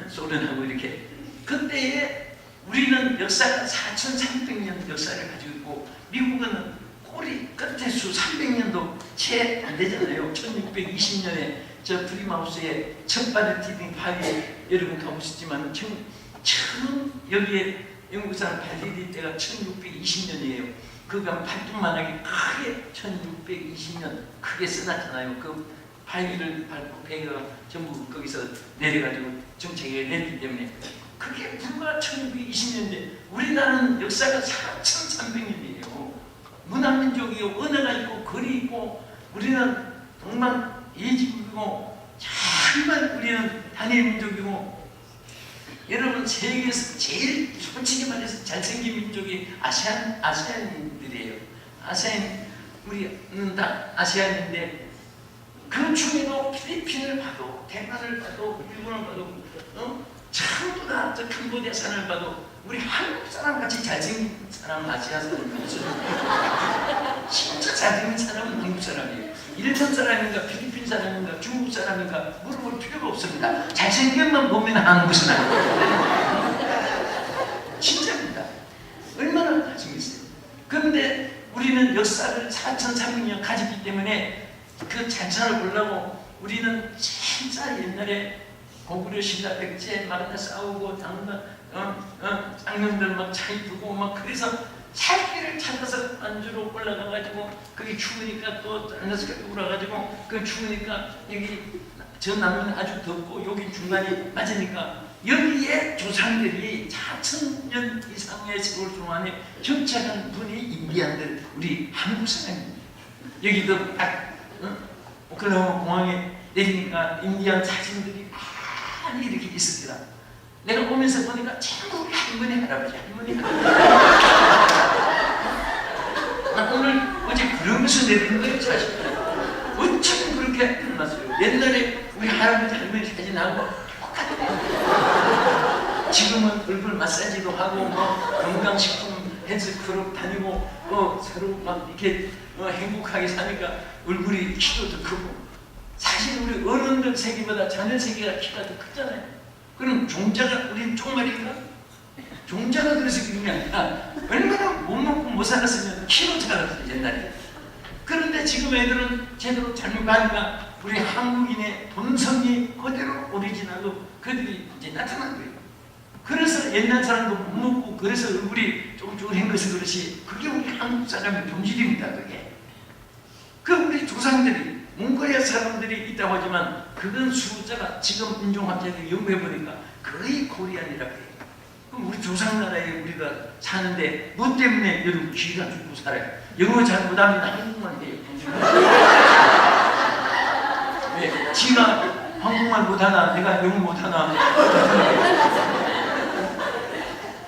소련하고 이렇게. 그때에 우리는 역사가 4,300년 역사를 가지고 있고, 미국은 꼬리 끝에 수 300년도 채 안 되잖아요. 1620년에 저 프리마우스의 첫발의 티빙 파리, 여러분 가보셨지만 처음 여기에 영국 사람 발디딜 때가 1620년이에요. 그가 팔뚝만하게 크게 1620년 크게 써놨잖아요. 그 발기를 밟고 배가 전부 거기서 내려가지고 정책에 냈기 때문에 그게 불과 1620년인데, 우리나라는 역사가 4300년이에요. 문화민족이고 언어가 있고 글이 있고, 우리는 동방 예지국이고, 정말 우리는 단일 민족이고, 여러분 세계에서 제일 솔직히 말해서 잘생긴 민족이 아세안인들이에요. 아세안, 우리는 다 아세안인데, 그 중에도 필리핀을 봐도, 대만을 봐도, 일본을 봐도, 전부 다 저 캄보디아산을 봐도 우리 한국 사람 같이 잘생긴 사람은 아시아 사람이 없어요. 진짜 잘생긴 사람은 한국 사람이에요. 일본 사람인가 필리핀 사람인가 중국 사람인가 물어볼 필요가 없습니다. 잘생긴만 보면 한국 사람. 진짜입니다. 얼마나 잘생겼어요. 그런데 우리는 역사를 4,300년 가졌기 때문에 그 잔차를 보려고 우리는 진짜 옛날에 고구려 신라 백제 막 싸우고 장놈들 막 차이 두고 막 그래서 살 길을 찾아서 안주로 올라가가지고 그게 추우니까 또 앉아서 울어가지고 그 추우니까 여기 저 남은 아주 덥고 여기 중간이 맞으니까 여기에 조상들이 4,000년 이상의 세월 동안에 정착한 분이 인디안들 우리 한국 사람입니다. 여기도 딱 오클라호마 공항에 내리니까 인디안 사진들이 많이 이렇게 있었더라. 내가 오면서 보니까 전부 할머니 할아버지 나 오늘 어제 그러면서 내린 거예요 사실. 어쩜 그렇게 끝났어요. 옛날에 우리 할아버지 할머니 사진하고 똑같아요. 지금은 얼굴 마사지도 하고 뭐 건강식품 헬스클럽 다니고 서로 막 이렇게 행복하게 사니까 얼굴이 키도 더 크고 사실 우리 어른들 세계보다 자녀 세계가 키가 더 크잖아요. 그럼 종자가 우린 쪽말인가? 종자가 그래서 그런 게 아니라 얼마나 못 먹고 못 살았으면 키로 자랐어요 옛날에. 그런데 지금 애들은 제대로 잘못 가니까 우리 한국인의 본성이 그대로 오리지널로 그들이 이제 나타난 거예요. 그래서 옛날 사람도 못 먹고 그래서 얼굴이 쫑쫑한 것이 그렇지 그게 우리 한국 사람의 본질입니다. 그게 그 우리 조상들이 몽골리아 사람들이 있다고 하지만 그건 숫자가 지금 인종학자들이 연구해보니까 거의 코리안이라고 해요. 그럼 우리 조상나라에 우리가 사는데 뭐 때문에 여러분 귀가 죽고 살아요? 영어 잘 못하면 한국말 해요. 왜? 지가 한국말 못하나 내가 영어 못하나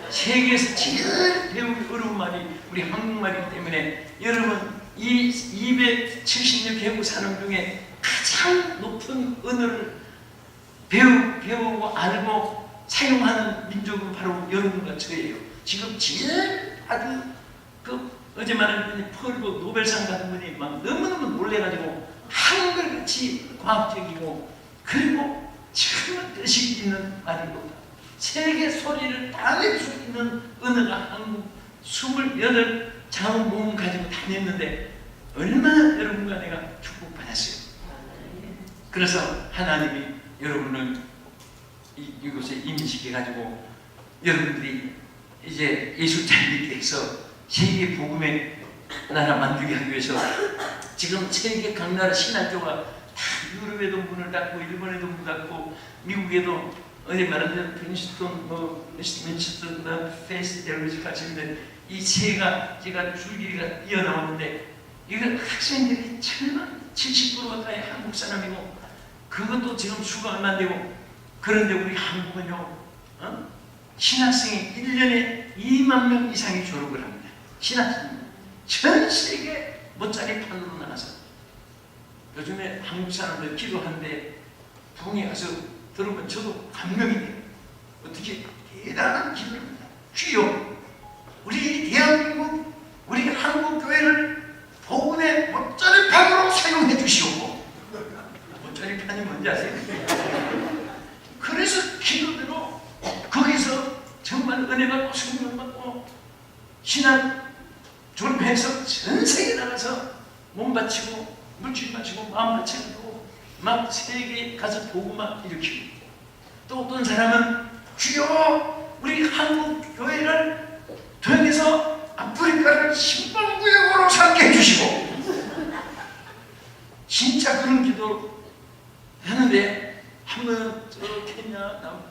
세계에서 제일 배우기 어려운 말이 우리 한국말이기 때문에 여러분 이 270년 개국 사람 중에 가장 높은 언어를 배우고 알고 사용하는 민족은 바로 여러분과 저예요. 지금 제일 아주 어제 말한 펄보 노벨상 받은 분이 막 너무너무 놀래가지고 한글같이 과학적이고 그리고 정말 뜻이 있는 말이고 세계 소리를 다 낼 수 있는 언어가 한국 28 자원 모음 가지고 다녔는데 얼마나 여러분과 내가 축복받았어요. 그래서 하나님이 여러분을 이곳에 임시해가지고 여러분들이 이제 예수 잘 믿게 해서 세계 복음의 나라 만들게 하기 위해서 지금 세계 각 나라 신학교가 다 유럽에도 문을 닫고 일본에도 문을 닫고 미국에도 어제 말하는 프린스턴 맨체스터 페이스 델로지 같이 있는데 이 세가 제가 줄기가 이어나오는데 이건 학생들이 70% 가까이 한국 사람이고 그것도 지금 수가 얼마 안 되고 그런데 우리 한국은요 신학생이 1년에 2만 명 이상이 졸업을 합니다. 신학생 전 세계 못자리판으로 나가서 요즘에 한국 사람들 기도하는데 부흥에 가서 들으면 저도 감명이 돼요. 어떻게 대단한 기도를 합니다. 주여 우리 대한민국 우리 한국 교회를 복음의 못자리판으로 사용해 주시옵고 못자리판이 뭔지 아세요? 그래서 기도대로 거기서 정말 은혜 받고 성령 받고 신학 졸업해서 전 세계 나가서 몸 바치고 물질 바치고 마음 바치고 막 세계에 가서 복음화 일으키고 또 어떤 사람은 주여 우리 한국 교회를 통해서 아프리카를 신방구역으로 삼게 해주시고 진짜 그런 기도 하는데 한번 저 케냐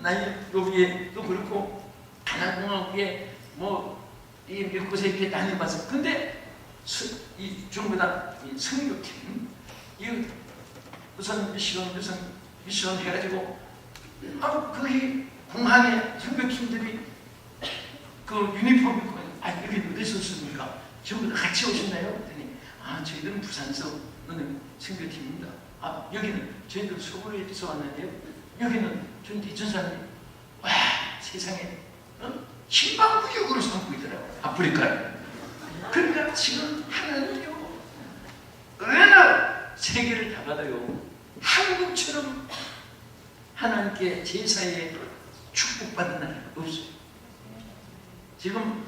나이로비에 또 그렇고 가나공화국에 이 몇 곳에 이렇게 다녀봤어. 근데 이 전부 다 선교팀 이 우선 미션 해가지고 거기 공항에 선교팀들이 그 유니폼 입고 여기 어디서 오셨습니까? 전부 다 같이 오셨나요? 그랬더니 저희들은 부산서 오는 선교팀입니다. 여기는 저희들 서울에서 왔는데요. 여기는 전 대천 사람이 와 세상에 신방구역으로 삼고 있더라고요. 아프리카를. 그러니까 지금 하나님요 얼마나 세계를 다 받아요. 한국처럼 하나님께 제사에 축복받은 나라가 없어요. 지금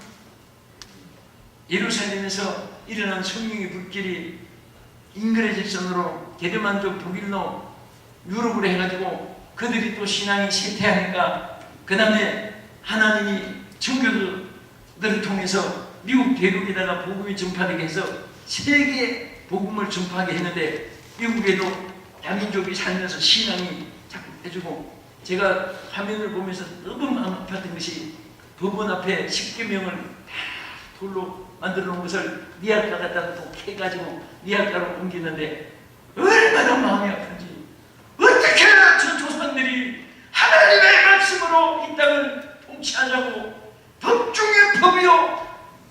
예루살렘에서 일어난 성령의 불길이 인근의 직선으로 게르만족, 독일로, 유럽으로 해가지고 그들이 또 신앙이 쇠퇴하니까 그 다음에 하나님이 청교도들을 통해서 미국 대륙에다가 복음이 전파되게 해서 세계에 복음을 전파하게 했는데 미국에도 다민족이 살면서 신앙이 자꾸 해주고 제가 화면을 보면서 너무 마음 아팠던 것이 법원 앞에 십계명을 다 돌로 만들어 놓은 것을 니아까 갖다 또 캐가지고 니아까로 옮기는데 얼마나 마음이 아픈지 어떻게 저 조상들이 하나님의 말씀으로 이 땅을 통치하자고 법 중에 법이요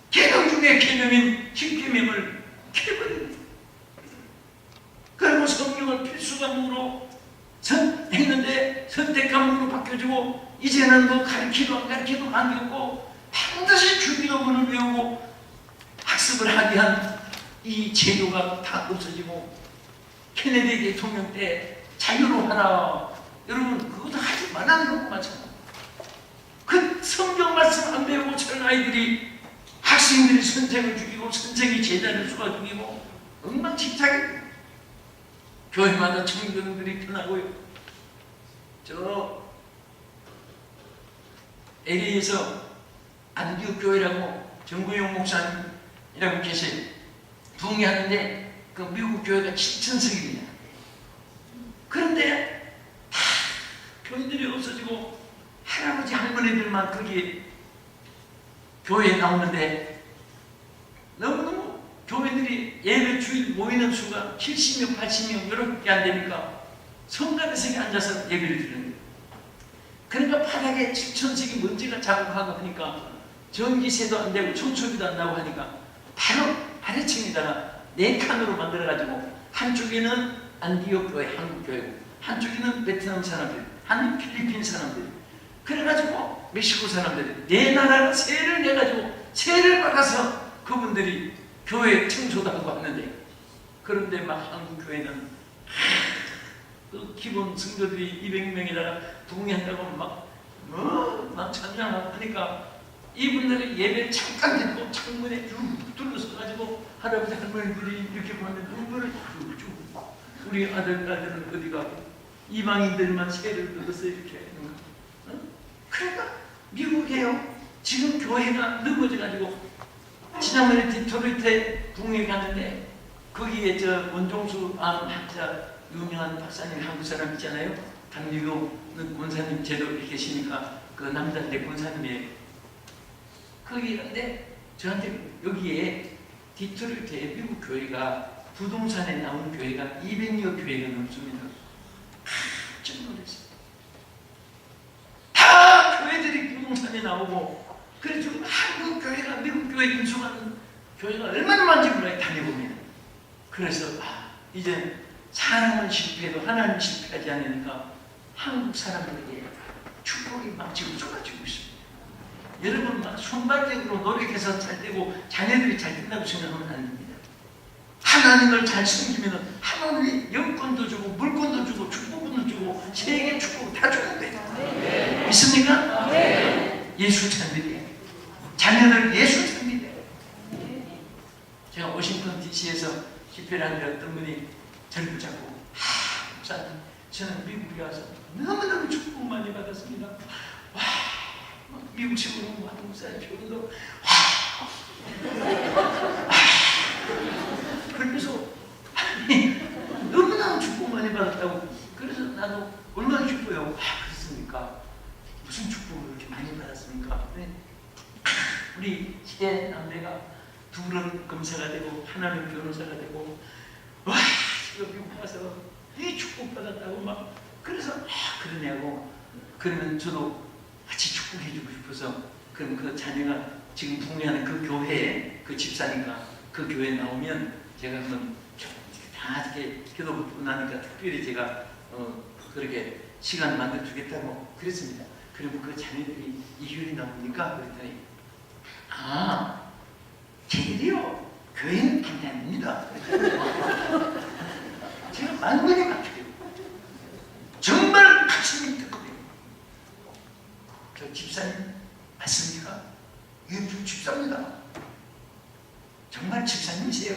계명 중에 계명인 십계명을 캐버리는 그리고 성경을 필수 과목으로 했는데 선택 과목으로 바뀌어지고 이제는 뭐 가르치도 안 가르치도 관계없고 반드시 주기도문을 외우고 학습을 하게 한 이 제도가 다 없어지고 케네디 대통령 때 자유로 하라 여러분 그것도 하지 말라는 것과 마찬가지입니다. 그 성경 말씀 안 배우고 저런 아이들이 학생들이 선생을 죽이고 선생이 제자를 쏘아 죽이고 엉망진창이에요. 교회마다 청년들이 떠나고요. 저 LA에서 안디옥 교회라고 정구용 목사님이라고 계세요. 부흥하는데 그 미국 교회가 7,000석입니다. 그런데 다 교인들이 없어지고 할아버지 할머니들만 거기 교회에 나오는데 너무너무 교회들이 예배 주일 모이는 수가 70명, 80명 이렇게 안 되니까 성가대석에 앉아서 예배를 드리는 거예요. 그러니까 바닥에 7,000석이 먼지가 자국하고 하니까 전기세도 안 되고 청소기도 안 나고 하니까 바로 아래층에다가 4칸으로 만들어가지고 한쪽에는 안디옥 교회, 한국 교회고 한쪽에는 베트남 사람들, 한 필리핀 사람들 그래가지고 멕시코 사람들이 네 나라가 세를 내가지고 세를 받아서 그분들이 교회 청소도 하고 왔는데 그런데 막 한국 교회는 그 기본 성도들이 200명에다가 부흥한다고 막 찬양하고 하니까 이분들이 예배를 잠깐 듣고 창문에 쭉 둘러서가지고 할아버지 할머니들이 이렇게 보는데 눈물을 쭉 우리 아들은 어디 가고 이방인들만 세를 들어서 이렇게 하는 거. 그러니까 미국에요. 지금 교회가 넘어져가지고 지난번에 디트로이트에 부흥회 갔는데 거기에 저 원종수 학자 유명한 박사님 한국 사람 있잖아요. 강리교 권사님 제도 계시니까 그 남자인데 권사님이에요. 거기 있는데 저한테 여기에 디트로이트에 미국 교회가 부동산에 나온 교회가 200여 교회가 넘습니다. 깜짝 놀랐어요. 다 교회들이 부동산에 나오고 그래서 한국 교회가 미국 교회 인수하는 교회가 얼마나 많은지 몰라요. 다녀보면. 그래서 이제 사람은 실패해도 하나님 실패하지 않으니까 한국 사람들에게 축복이 막 지금 쏟아지고 있습니다. 여러분 막 손발적으로 노력해서 잘 되고 자녀들이 잘 된다고 생각하면 안 됩니다. 하나님을 잘 섬기면 하나님이 영권도 주고 물권도 주고 축복도 주고 세계 축복 다 주는 거예요. 네. 믿습니까? 네. 예수 찬미래요. 자녀를 예수 찬미래요. 네. 제가 워싱턴 DC에서 집회를 하는데 어떤 분이 저를 붙잡고 목사님 저는 미국에 와서 너무너무 축복 많이 받았습니다. 와 미국 식으로 하는 목사님 표현도 그러면서 너무나 축복 많이 받았다고. 그래서 나도 얼마나 기뻐요. 그렇습니까? 무슨 축복을 그렇게 많이 받았습니까? 우리 세 남매가 둘은 검사가 되고 하나는 변호사가 되고 와 지금 미국 가서 이 축복 받았다고 막 그래서 그러냐고. 그러면 저도 같이 축복해주고 싶어서 그럼 그 자녀가 지금 부흥하는 그 교회에 그 집사니까 그 교회에 나오면 제가 한번 다 이렇게 기도 받고 나니까 특별히 제가 그렇게 시간 만들어 주겠다고 그랬습니다. 그리고 그 자녀들이 이효리 나오니까 그랬더니 걔들이요 교회는 반대합니다. 제가 만번에 맡겨요. 정말 가슴이 뜨거워요. 저 집사님 맞습니까? 예, 저 집사입니다. 정말 집사님이세요?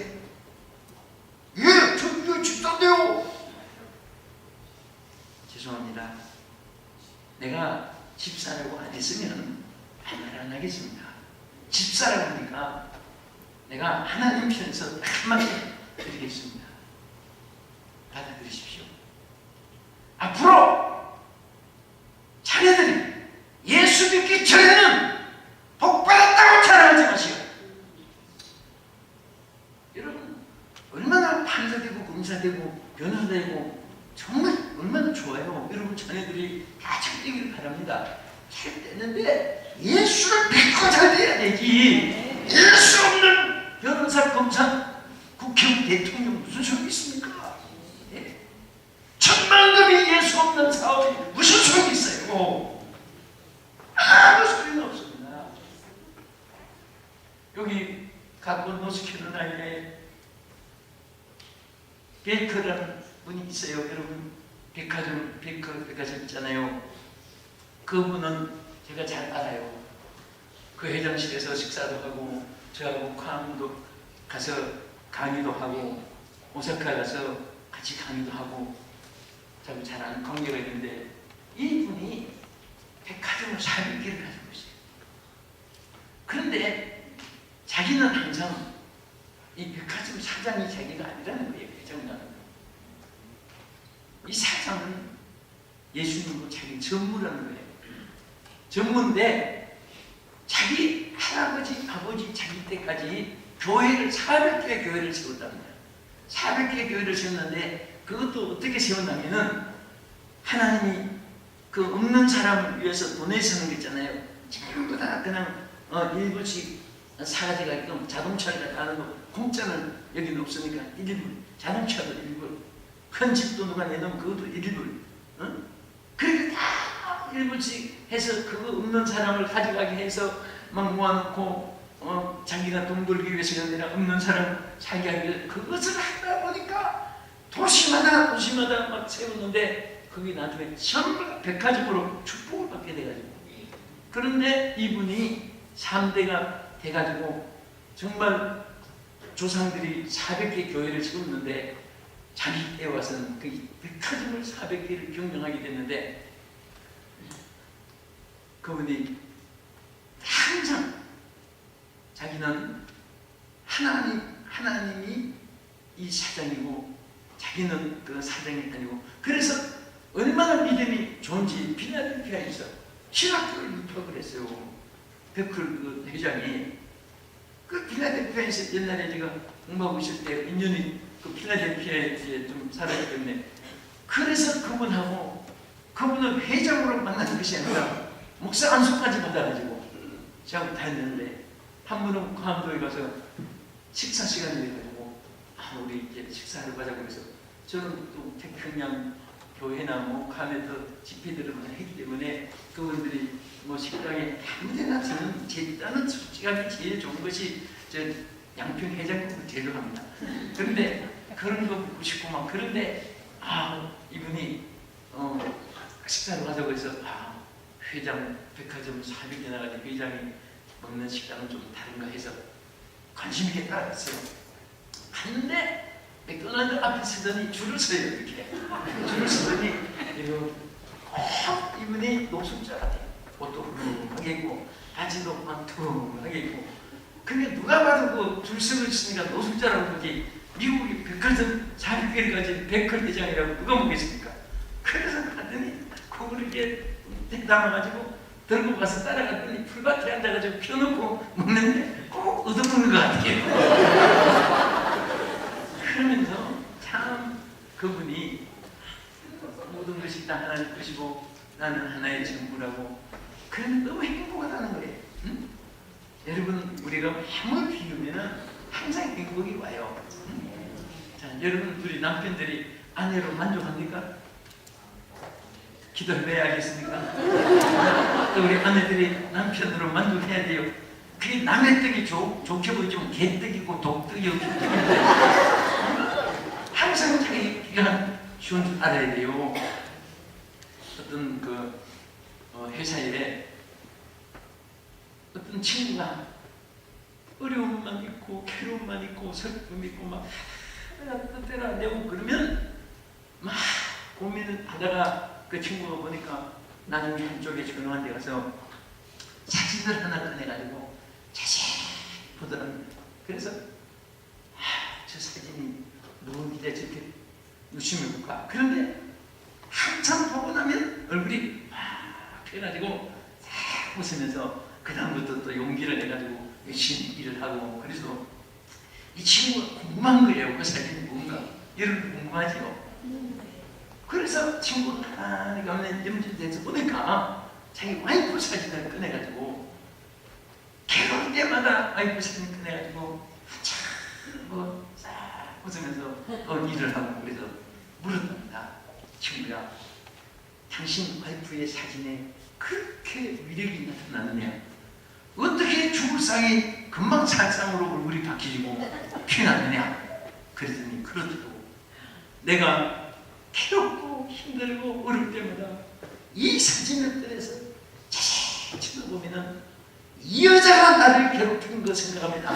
예, 저 집사인데요. 내가 집사라고 안 했으면 말 안 하겠습니다. 집사라고 하니까 내가 하나님 편에서 한마디 드리겠습니다. 받아들이십시오. 앞으로 자녀들이 예수 믿기 전에는 복 받았다고 자랑하지 마시오. 여러분, 얼마나 판사되고 검사되고 변호사되고 정말 얼마나 좋아요. 여러분 자녀들이 다 잘 되기를 바랍니다. 잘 되는데 예수를 믿고 잘 돼야 되지. 예수 없는 변호사, 검사, 국회의원, 대통령 무슨 소용이 있습니까? 예? 천만금이 예수 없는 사업이 무슨 소용이 있어요? 아무 소용이 없습니다. 여기 가까운 노숙해는 아이에 베이커라는 분이 있어요. 여러분 백화점 있잖아요. 그분은 제가 잘 알아요. 그 회장실에서 식사도 하고 저하고 괌도 가서 강의도 하고 오사카 가서 같이 강의도 하고 참 잘 아는 관계가 있는데 이분이 백화점을 400개를 가지고 있어요. 그런데 자기는 항상 이 백화점 사장이 자기가 아니라는 거예요. 회장이라는 거예요. 이 사장은 예수님과 자기 전무라는 거예요. 전무인데 자기 할아버지, 아버지 자기 때까지 교회를 400개 교회를 세웠답니다. 400개 교회를 세웠는데 그것도 어떻게 세웠냐면은 하나님이 그 없는 사람을 위해서 보내시는 게 있잖아요. 전부 다 그냥 일부씩 사가지가 있고 자동차를 가는 거 공짜는 여기는 없으니까 일부 자동차도 일부 큰 집도 누가 내놓으면 그것도 일부 그렇게 다 일부씩 해서 그거 없는 사람을 가져가게 해서 막 모아놓고 자기가 돈 벌기 위해서가 아니라 없는 사람 살게 하기 위해서 그것을 하다 보니까 도시마다 막 세우는데 그게 나중에 전부 백화점으로 축복을 받게 돼가지고 그런데 이분이 3대가 돼가지고 정말 조상들이 400개 교회를 세웠는데 자기 때 와서는 그 백화점을 400개를 경영하게 됐는데 그분이 항상 자기는 하나님이 이 사장이고 자기는 그 사장이 아니고 그래서 얼마나 믿음이 좋은지 필라델피아에서 신학교를 입학을 했어요. 베클 그 회장이 그 필라델피아에서 옛날에 제가 공부하고 있을 때 인연이 그 필라델피아에 이제 좀 살았기 때문에 그래서 그분은 회장으로 만나는 것이 아니라 목사 안수까지 받아가지고 제가 다녔는데 한 분은 괌도에 가서 식사 시간이 돼가지고 우리 이제 식사를 가자고 해서 저는 또 태평양 교회나 뭐 괌에서 집회들을 많이 했기 때문에 그분들이 뭐 식당에 아무데나 저는 나는 솔직하게 제일 좋은 것이 저 양평 해장국을 제일 합니다. 그런데 그런 거 먹고 싶고 막 그런데 이분이 식사를 가자고 해서 회장 백화점 400개 나가지고 회장이 먹는 식당은 좀 다른가 해서 관심 있게 따라갔어요. 갔는데 맥도날드 앞에 서더니 줄을 서요. 이렇게 줄을 서더니 이분이 노숙자 같아요. 옷도 훌륭하게 입고 바지도 막 두툼하게 입고 근데 누가 봐도 그 줄 서고 있으니까 노숙자라고 그러지 미국이 백화점 400개를 가진 백컬 대장이라고 누가 보겠습니까? 그래서 갔더니 그걸 이렇게 담아가지고 들고 가서 따라갔더니 풀밭에 앉아가지고 펴놓고 먹는데 꼭 얻어먹는 것 같아요. 그러면서 참 그분이 모든 것이 다 하나님 것이고 나는 하나의 전부라고 그러면 너무 행복하다는 거예요. 응? 여러분 우리가 힘을 비우면 항상 행복이 와요. 응? 자, 여러분 우리 남편들이 아내로 만족합니까? 기도해야겠습니까? 또 우리 아내들이 남편으로 만족해야 돼요. 그게 남의 떡이 좋게 보이지만 개떡이고 독떡이고 항상 자기가 쉬운 줄 알아야 돼요. 어떤 그 회사에 어떤 친구가 어려움만 있고 괴로움만 있고 슬픔 있고 막 뜻대로 내고 그러면 막 고민을 하다가 그 친구가 보니까 나중에 한쪽에 조용한 데 가서 사진을 하나 꺼내가지고 자세히 보더랍니다. 그래서 저 사진이 누군데 저렇게 유심히 볼까? 그런데 한참 보고 나면 얼굴이 막 펴가지고 싹 웃으면서 그 다음부터 또 용기를 내가지고 열심히 일을 하고, 그래서 이 친구가 궁금한 거예요. 그 사진이 뭔가 이런 거 궁금하지요. 그래서 친구가 가만히 가면 염전돼서 보니까 자기 와이프 사진을 꺼내가지고 괴로울 때마다 와이프 사진 꺼내가지고 참 싹 웃으면서 일을 하고, 그래서 물었답니다. 친구야, 당신 와이프의 사진에 그렇게 위력이 나타나느냐? 어떻게 죽을 상이 금방 살상으로 얼굴이 바뀌고 피어나느냐? 그랬더니 그렇다고. 내가 괴롭고 힘들고 어려울 때마다 이 사진을 꺼내서 자세히 쳐다보면 이 여자가 나를 괴롭히는 거 생각합니다.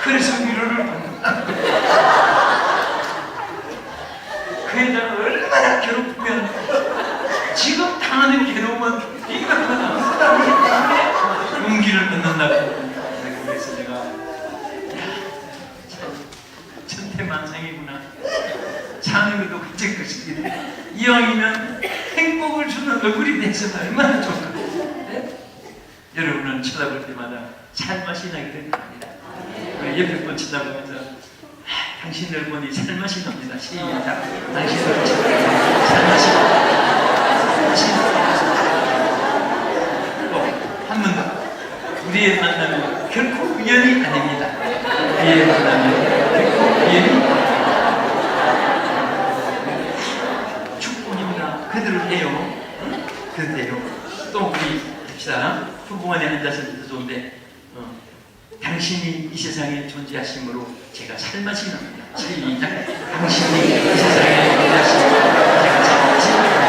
그래서 위로를 받는다. 그 여자가 얼마나 괴롭으면 지금 당하는 괴로움은 이것보다 부담이기 때문에 용기를 얻는다고. 그래서 내가 천태만상이구나. 사는 것도 그때 것이길래 이왕이면 행복을 주는 얼굴이 돼서 얼마나 좋을까. 네? 여러분은 쳐다볼 때마다 살맛이 나기를 바랍니다. 옆에 분 쳐다보면서 당신을 보니 살맛이 납니다. 시작. 당신을 쳐다보니 살맛이 납니다. 한 번 더. 우리의 만남은 결코 우연이 아닙니다. 우리의 만남은 결코 우연이 아닙니다. 축복입니다. 그대로 해요. 그대로 해요. 또 우리 합시다. 후보원에 앉아서 더 좋은데 당신이 이 세상에 존재하심으로 제가 살맛이 납니다. 시작. 당신이 이 세상에 존재하심으로 제가 살맛이 납니다.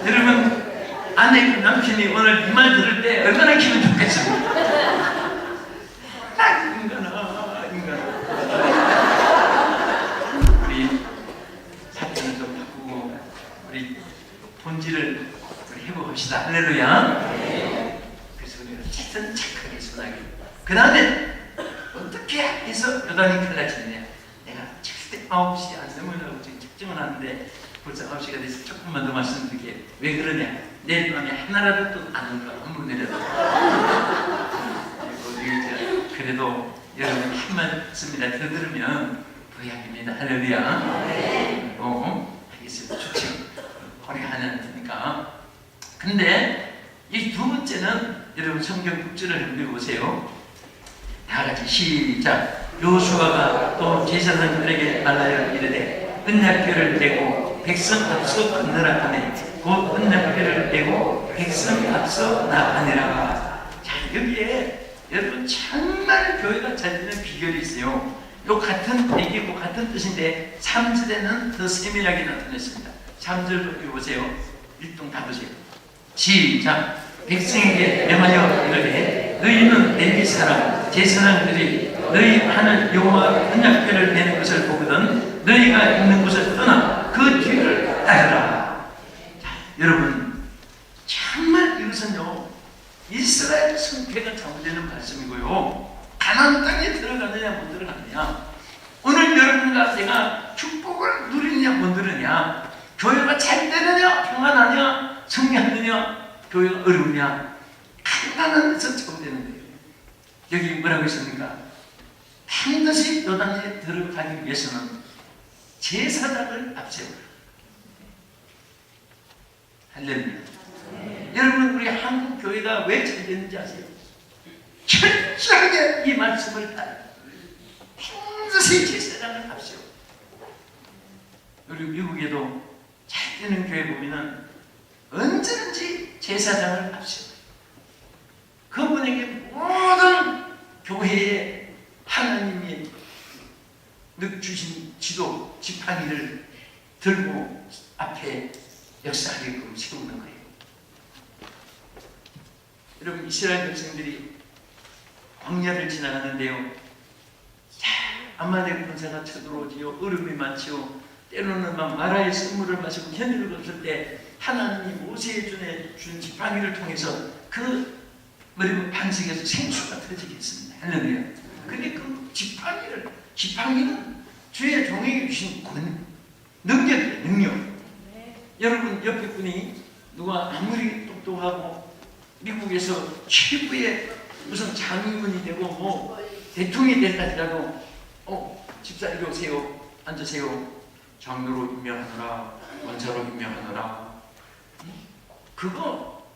여러분, 아내가 남편이 오늘 이 말 들을 때 얼마나 기분 좋겠습니까? 인간아. 우리 사건을 좀 바꾸고 우리 본질을 회복합시다. 할렐루야. 착하게 순하게. 그 다음에 어떻게 해서 여당이 갈라지느냐? 내가 절대 9시 안 넘으려고 지금 작정을 하는데 벌써 9시가 돼서 조금만 더 말씀드릴게요. 왜 그러냐? 내일 밤에 하나라도 또 안 온다. 한번 내려도. 그래도 여러분 한 말씀이라 더 들으면 부약입니다. 할렐루야. 알겠습니다. 좋지. 허리 하나 드니까. 근데 이 두 번째는 여러분 성경 국절을 한번 읽어보세요. 다 같이 시작. 여호수아가 또 제사장들에게 말하여 이르되 언약궤를 떼고 백성 앞서 건너라 하매 곧 언약궤를 떼고 백성 앞서 나가니라. 자, 여기에 여러분 정말 교회가 잘 되는 비결이 있어요. 요 같은 얘기고 같은 뜻인데 3절에는 더 세밀하게 나타냈습니다. 3절 읽어보세요. 일동 다 보세요. 시작. 백성에게 명하여 이르되 너희는 레위 사람 제사장들이 너희 하나님 여호와 언약궤를 내는 것을 보거든 너희가 있는 곳을 떠나 그 뒤를 따르라. 자, 여러분 정말 이것은요 이스라엘 성패가 잘못되는 말씀이고요. 가나안 땅에 들어가느냐 못 들어가느냐, 오늘 여러분과 내가 축복을 누리느냐 못 누리느냐, 교회가 잘 되느냐 평안하냐 승리하느냐 교회가 어려우냐, 간단한 데서 잘못되는 거예요. 여기 뭐라고 했습니까? 반드시 요단에 들어가기 위해서는 제사장을 앞세워라. 할렐루야. 여러분 우리 한국 교회가 왜 잘 되는지 아세요? 철저하게 이 말씀을 따라 반드시 제사장을 앞세워. 우리 미국에도 잘 되는 교회 보면은 언제든지 제사장을 앞세워요. 그분에게 모든 교회에 하나님이 주신 지도, 지팡이를 들고 앞에 역사하게끔 세우는 거예요. 여러분 이스라엘 백성들이 광야를 지나가는데요. 자, 아말렉 군사가 쳐들어오지요. 얼음이 많지요. 때로는 막 마라의 쓴물을 마시고 현일을 없을 때 하나님이 모세에 준 지팡이를 통해서 그 반석에서 생수가 터지겠습니다. 할렐루야. 근데 그 지팡이는 주의 종에게 주신 능력이에요. 능력. 여러분 옆에 분이 누가 아무리 똑똑하고 미국에서 최고의 무슨 장의원이 되고 뭐 대통령이 될까지라도 집사 이리 오세요. 앉으세요. 장로로 임명하노라. 원사로 임명하노라. 그거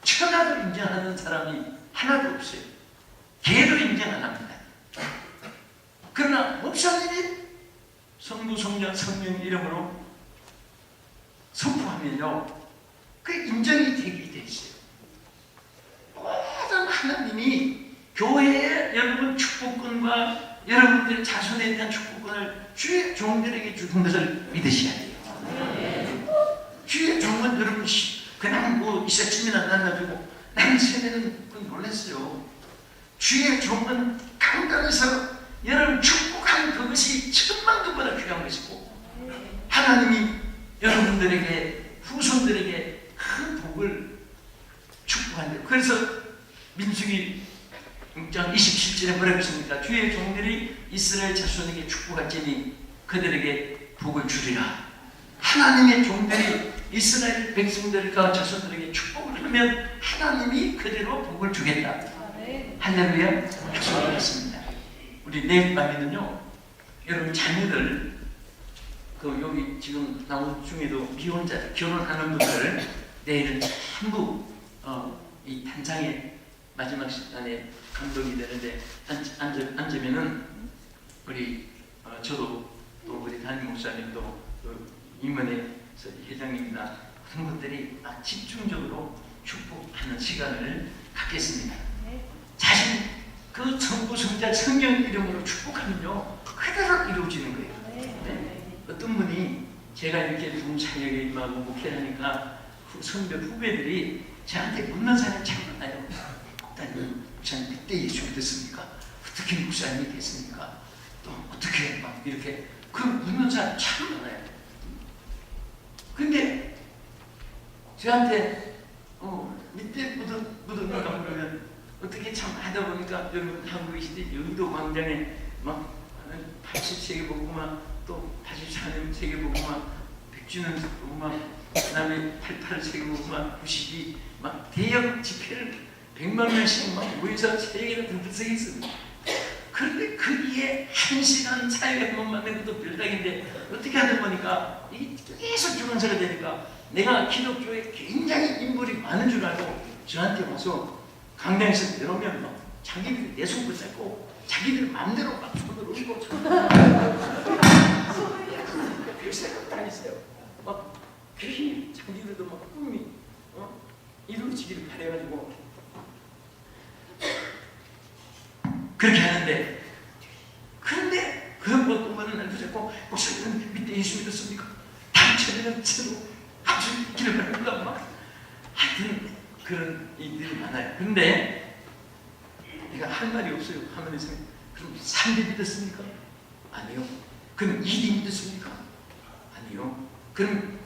천하도 인정하는 사람이 하나도 없어요. 개도 인정 안 합니다. 그러나 목사님이 성부, 성자, 성령 이름으로 선포하면요, 그 인정이 되게 돼 있어요. 모든 하나님이 교회에 여러분 축복권과 여러분들의 자손에 대한 축복권을 주의 종들에게 주는 것을 믿으셔야 돼요. 주의 종은 여러분 그냥 뭐 이삿짐이나 나눠주고 나는 세대는 놀랐어요. 주의 종은 강단에서 여러분 축복하는 그것이 천만도보다 귀한 것이고 하나님이 여러분들에게 후손들에게 큰 복을 축복한대요. 그래서 민수기 6장 27절에 뭐라고 했습니까? 주의 종들이 이스라엘 자손에게 축복할지니 그들에게 복을 주리라. 하나님의 종들이 이스라엘 백성들과 자손들에게 축복을 하면 하나님이 그대로 복을 주겠다. 할렐루야. 약속하겠습니다. 우리 내일 밤에는요, 여러분 자녀들 여기 지금 나온 중에도 미혼자 결혼하는 분들 내일은 전부 이 단장의 마지막 시간에 감동이 되는데 앉으면은 우리 저도 또 우리 담임 목사님도 임원회 회장님이나 그런 분들이 집중적으로 축복하는 시간을 갖겠습니다. 자신 그 성부 성자 성령 이름으로 축복하면요 그대로 이루어지는 거예요. 어떤 분이 제가 이렇게 부흥 사역에 임하고 목회하니까 선배 후배들이 저한테 묻는 사람이 참 많아요. 목사님, 목사님 그때 예수 믿었습니까? 어떻게 목사님이 됐습니까? 또 어떻게 막 이렇게 그 묻는 사람 참 많아요. 근데 저한테 밑에 묻었는가 그러면 어떻게 참 하다 보니까 여러분 한국에 시대 여의도 광장에 막 80세계 보고 막 또 84세계 보고 막 100주년 보고 막 그다음에 88세계 보고 막 92 막 대형 집회를 100만 명씩 막 모여서 세계를 들썩했습니다. 그런데 거기에 1시간 사역에 한 번 맞는 것도 별당인데 어떻게 하다 보니까 이게 계속 주관사가 되니까 내가 기독교에 굉장히 인물이 많은 줄 알고 저한테 와서 강당에서 내려오면 막 자기들이 내 손 붙잡고 자기들 마음대로 막 손을 올리고 별생각 다니세요. 막 괜히 자기들도 막 꿈이 이루어지기를 바래가지고 그렇게 하는데 그런데 그런 것 보면은 날 붙잡고 목사님은 밑에 예수 믿었습니까? 다음 주에는 저도 아주 길을 바랍니다. 막 하여튼 그런 일들이 많아요. 근데 내가 할 말이 없어요. 하면서 그럼 3대 믿었습니까? 아니요. 그럼 2대 믿었습니까? 아니요. 그럼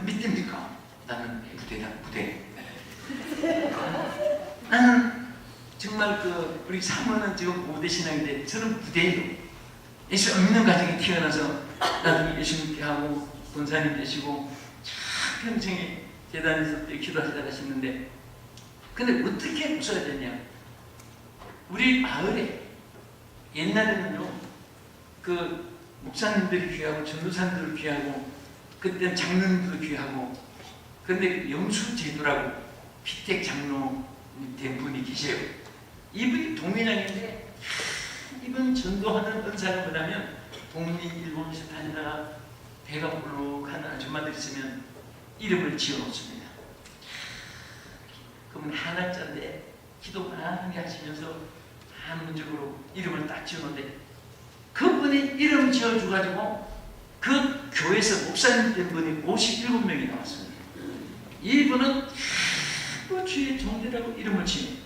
믿습니까? 나는 부대다. 부대. 나는 정말 우리 사모는 지금 5대 신앙인데 저는 부대예요. 예수 안 믿는 가정에 태어나서 나중에 예수 믿게 하고 권사님 되시고 참 평생에 재단에서 기도하시다 가셨는데 근데 어떻게 웃어야 되냐? 우리 마을에 옛날에는요 그 목사님들이 귀하고 전도사님들을 귀하고 그때는 장로님들도 귀하고 근데 영수제도라고 피택 장로 된 분이 계세요. 이분이 동회장인데 이분 전도하는 은사가 뭐냐면 독립일본에서 다니다가 배가 볼록하는 아줌마들 있으면 이름을 지어놓습니다. 그분 한학자인데 기도 많이 하시면서 한문적으로 이름을 딱 지어놓는데 그분이 이름 지어줘가지고 그 교회에서 목사님 된 분이 57명이 나왔습니다. 이분은 주의 종대라고 이름을 지네.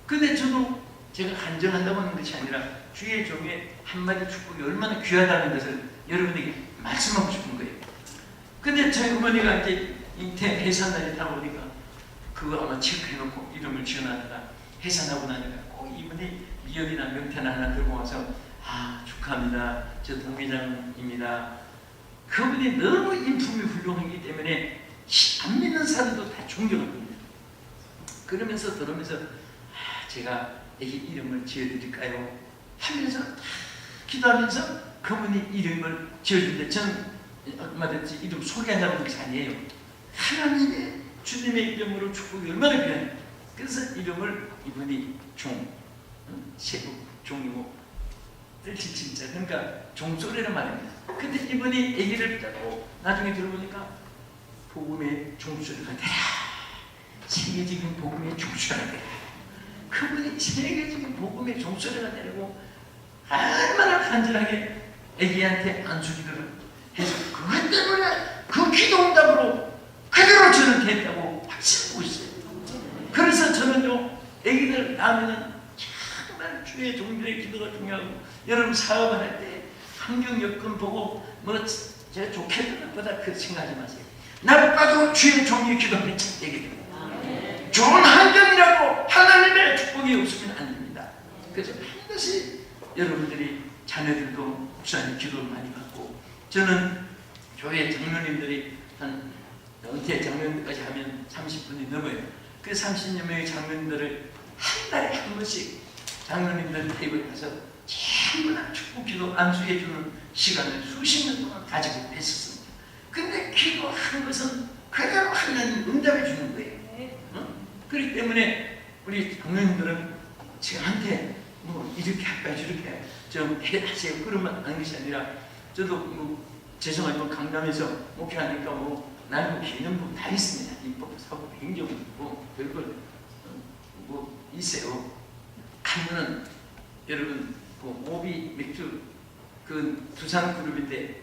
근데 저도 제가 간증한다고 하는 것이 아니라 주의 종의 한마디 축복이 얼마나 귀하다는 것을 여러분에게 말씀하고 싶은 거예요. 근데 저희 어머니가 이제 잉태 해산날이 다가오니까 그거 아마 체크해놓고 이름을 지어놨다가 해산하고 나니까 꼭 이분이 미역이나 명태나 하나 들고 와서 축하합니다. 저 동회장입니다. 그분이 너무 인품이 훌륭하기 때문에 안 믿는 사람도 다 존경합니다. 그러면서 들으면서 제가 애기 이름을 지어드릴까요? 하면서 기도하면서 그분이 이름을 지어주는데 저는 얼마든지 이름 소개한다는 것이 아니에요. 하나님의 주님의 이름으로 축복이 얼마나 귀해요. 그래서 이름을 이분이 세국 종이고 뜻이 진짜 그러니까 종소리란 말입니다. 근데 이분이 아기를 따고 나중에 들어보니까 복음의 종소리가 되라. 세계적인 복음의 종소리가 되라. 그분이 세계적인 복음의 종소리가 되고 얼마나 간절하게 아기한테 안수기도를 해서 그것 때문에 그 기도응답으로 그대로 저는 됐다고 확신하고 있어요. 그래서 저는요 아기들 낳으면 정말 주의 종들의 기도가 중요하고 여러분 사업을 할 때 환경 여건 보고 뭐 제가 좋겠다 나쁘다 그 생각하지 마세요. 나빠도 주의 종의 기도는 되게 됩니다. 좋은 환경이라고 하나님의 축복이 없으면 안 됩니다. 그래서 반드시 여러분들이 자녀들도 목사님 기도를 많이 받고 저는 교회 장로님들이 한 은퇴 장로님들까지 하면 30분이 넘어요. 그 30여 명의 장로님들을 한 달에 한 번씩 장로님들 테이블에 가서 전부 다 축복 기도 안수해주는 시간을 수십 년 동안 가지고 했었습니다. 근데 기도한 것은 그대로 하나님 응답해 주는 거예요. 그렇기 때문에 우리 장로님들은 저한테 뭐 이렇게 할까 저렇게 좀 하세요 그러면 하는 것이 아니라 저도 뭐 죄송하지만 강남에서 목회하니까 뭐 나는 개념부 다 있습니다. 입법 사고 행정 뭐 별걸 뭐 있어요. 가면은 여러분 그 오비 맥주 그 두산 그룹인데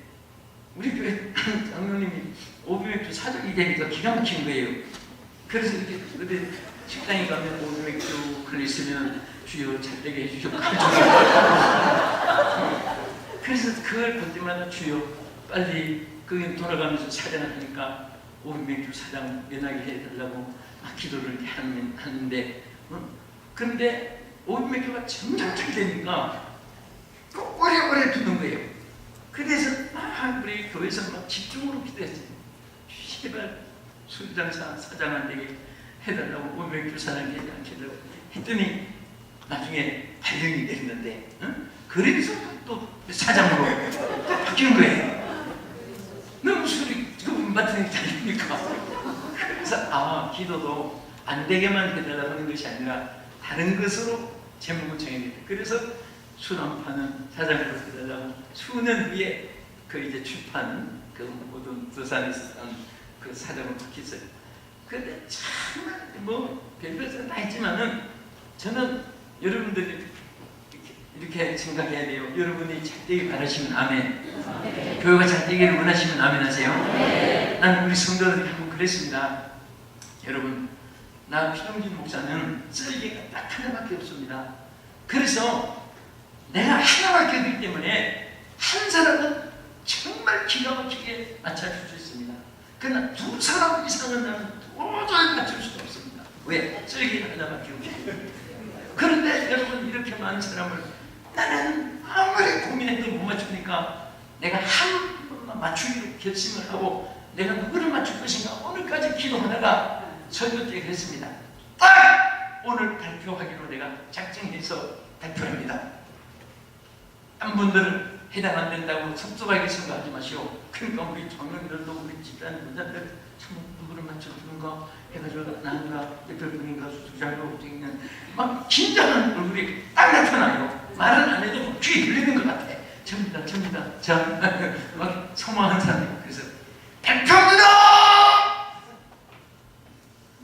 우리 교회 장로님이 오비 맥주 사족이 되니까 기가 막힌 거예요. 그래서 이렇게 어디 식당에 가면 오비 맥주 걸리시면 주여 잘 되게 해주시고 그래서 그걸 볼 때마다 주여 빨리 거기 돌아가면서 사장을 하니까 오비 맥주 사장 면하게 해달라고 기도를 하는데 그런데 오비 맥주가 점점 잘 되니까 오래오래 두는 거예요. 그래서 우리 교회에서 막 집중으로 기도했어요. 제발 술장사 사장 안 되게 해달라고 오비 맥주 사장 해달라고 했더니 나중에 발령이 내렸는데 그래서 또 사장으로 바뀌는 거예요. 너무 술이 그분 맡은 게 아닙니까? 그래서 기도도 안 되게만 해달라고 하는 것이 아니라 다른 것으로 제목을 정해야 그래서 술 안 파는 사장으로 해달라고 수년 후에 그 이제 출판 그 모든 부산에서 그 사장으로 바뀌었어요. 근데 정말 뭐 별별 다 했지만은 저는 여러분들이 이렇게 생각해야 돼요. 여러분이 잘 되길 바라시면 아멘. 교회가 잘 되기를 원하시면 아멘 하세요. 난 우리 성도들이 한번 그랬습니다. 여러분 나 피동진 목사는 쓰레기가 딱 하나밖에 없습니다. 그래서 내가 하나밖에 없기 때문에 한 사람은 정말 기가 막히게 맞춰줄 수 있습니다. 그러나 두 사람 이상은 나는 도저히 맞출 수가 없습니다. 왜? 쓰레기가 하나밖에 없기 때문에. 그런데 여러분 이렇게 많은 사람을 나는 아무리 고민해도 못 맞추니까 내가 한 번만 맞추기로 결심을 하고 내가 누구를 맞출 것인가 오늘까지 기도하다가 설교 때 그랬습니다. 딱 오늘 발표하기로 내가 작정해서 발표합니다. 한 분들은 해당 안 된다고 섭섭하게 생각하지 마시오. 그러니까 우리 장로님들도 우리 집단 분들들 참 누구를 맞춰주는가 해가지고 나인가 대표분인가 수장로 있는 막 긴장한 얼굴이 딱 나타나요. 말은 안 해도 귀에 들리는 것 같아. 접니다. 막 소망한 사람이 그래서 발표합니다.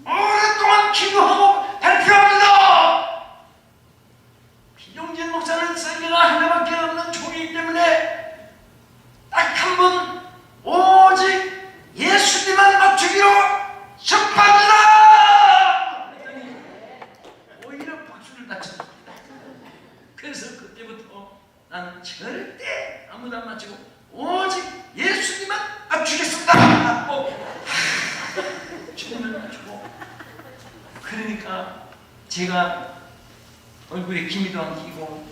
오랫동안 기도하고 발표합니다. 피동진 목사는 쓰레기가 하나밖에 없는 종이기 때문에 딱 한 번 오직 예수님만 맞추기로 협박합니다. 오히려 박수를 낮췄습니다. 그래서 그때부터 나는 절대 아무도 안 맞추고 오직 예수님만 맞추겠습니다 하고 주님을 맞추고. 그러니까 제가 얼굴에 기미도 안 끼고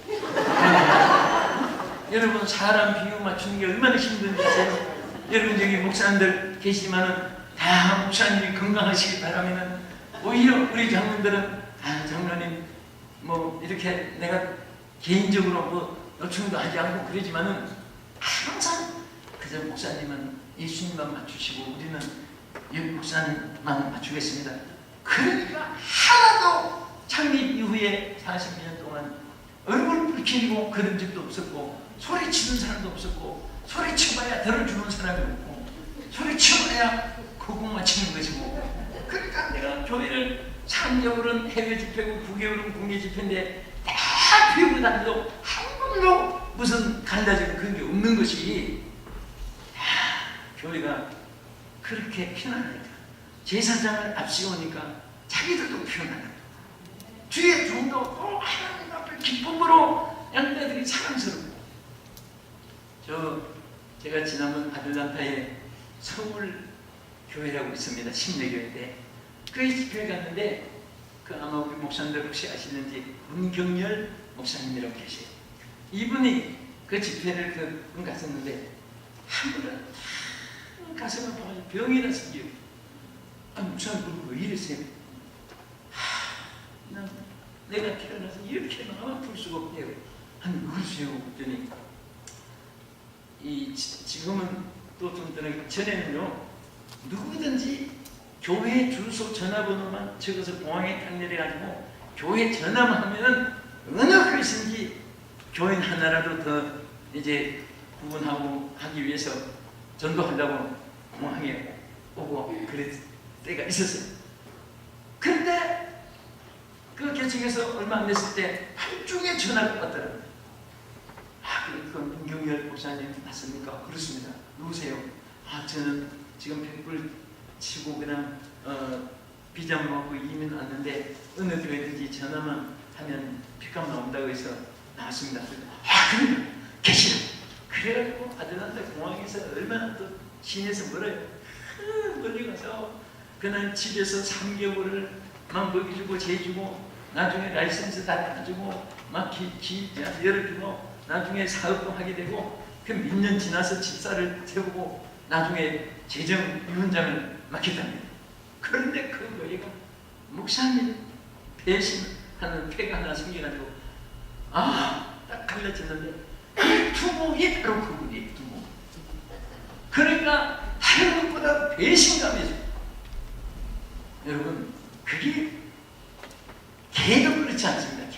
여러분 사람 비유 맞추는 게 얼마나 힘든지 아세요? 여러분 여기 목사님들 계시지만은 다 목사님이 건강하시길 바라면은 오히려 우리 장로님들은 장로님 뭐 이렇게 내가 개인적으로 뭐 요청도 하지 않고 그러지만은 항상 그저 목사님은 예수님만 맞추시고 우리는 이 목사님만 맞추겠습니다. 그러니까 하나도 창립 이후에 40년 동안 얼굴 붉히고 그런 적도 없었고 소리치는 사람도 없었고 소리쳐봐야 들어주는 사람이 없고 소리쳐봐야 그곡 맞히는 것이고. 그러니까 내가 교회를 3개월은 해외 집회고 9개월은 국내 집회인데 다 피우고 다니도 한 번도 무슨 갈라지고 그런 게 없는 것이 교회가 그렇게 편안하니까 제사장을 앞세우니까 자기들도 편안하고 뒤에 좀더 또 하나님 앞에 기쁨으로 양떼들이 사랑스럽고. 제가 지난번 아틀란타에 서울 교회라고 있습니다. 심내교회 때 그 집회 갔는데 그 아마 우리 목사님들 혹시 아시는지 문경열 목사님이라고 계세요. 이분이 그 집회를 그분 갔었는데 한 분은 가슴 아파가지고 병이 났어요. 목사님 왜 이러세요? 난 내가 태어나서 이렇게 마음 아플 수가 없대요. 아니 그러세요? 그랬더니 지금은 또 좀 전에는요 누구든지 교회 주소 전화번호만 적어서 공항에 딱 내려가지고 교회 전화만 하면은 어느 곳인지 교인 하나라도 더 이제 구분하고 하기 위해서 전도하려고 공항에 오고 그랬을 때가 있었어요. 그런데 그 개척에서 얼마 안 됐을 때 한쪽에 전화가 왔더라고요. 그 문경열 목사님 맞습니까? 그렇습니다. 누구세요? 저는 지금 백불 치고 그냥 비자 먹고 이민 왔는데 어느 교회든지 전화만 하면 픽업 나온다고 해서 나왔습니다. 그래요? 계시라. 그래가지고 아틀란타 공항에서 얼마나 또 시내에서 멀어요. 멀리 가서 그날 집에서 3개월을 막 먹여주고 재주고 나중에 라이센스 다 따주고 막 열어주고 나중에 사업도 하게 되고 그 몇 년 지나서 집사를 세우고 나중에 재정위원장을 맡겠답니다. 그런데 그 교회가 목사님 배신하는 폐가 하나 생겨가지고 딱 갈라졌는데 그 두목이 바로 그분이에요. 두목. 그러니까 다른 것보다 배신감이죠. 여러분 그게 개도 그렇지 않습니다.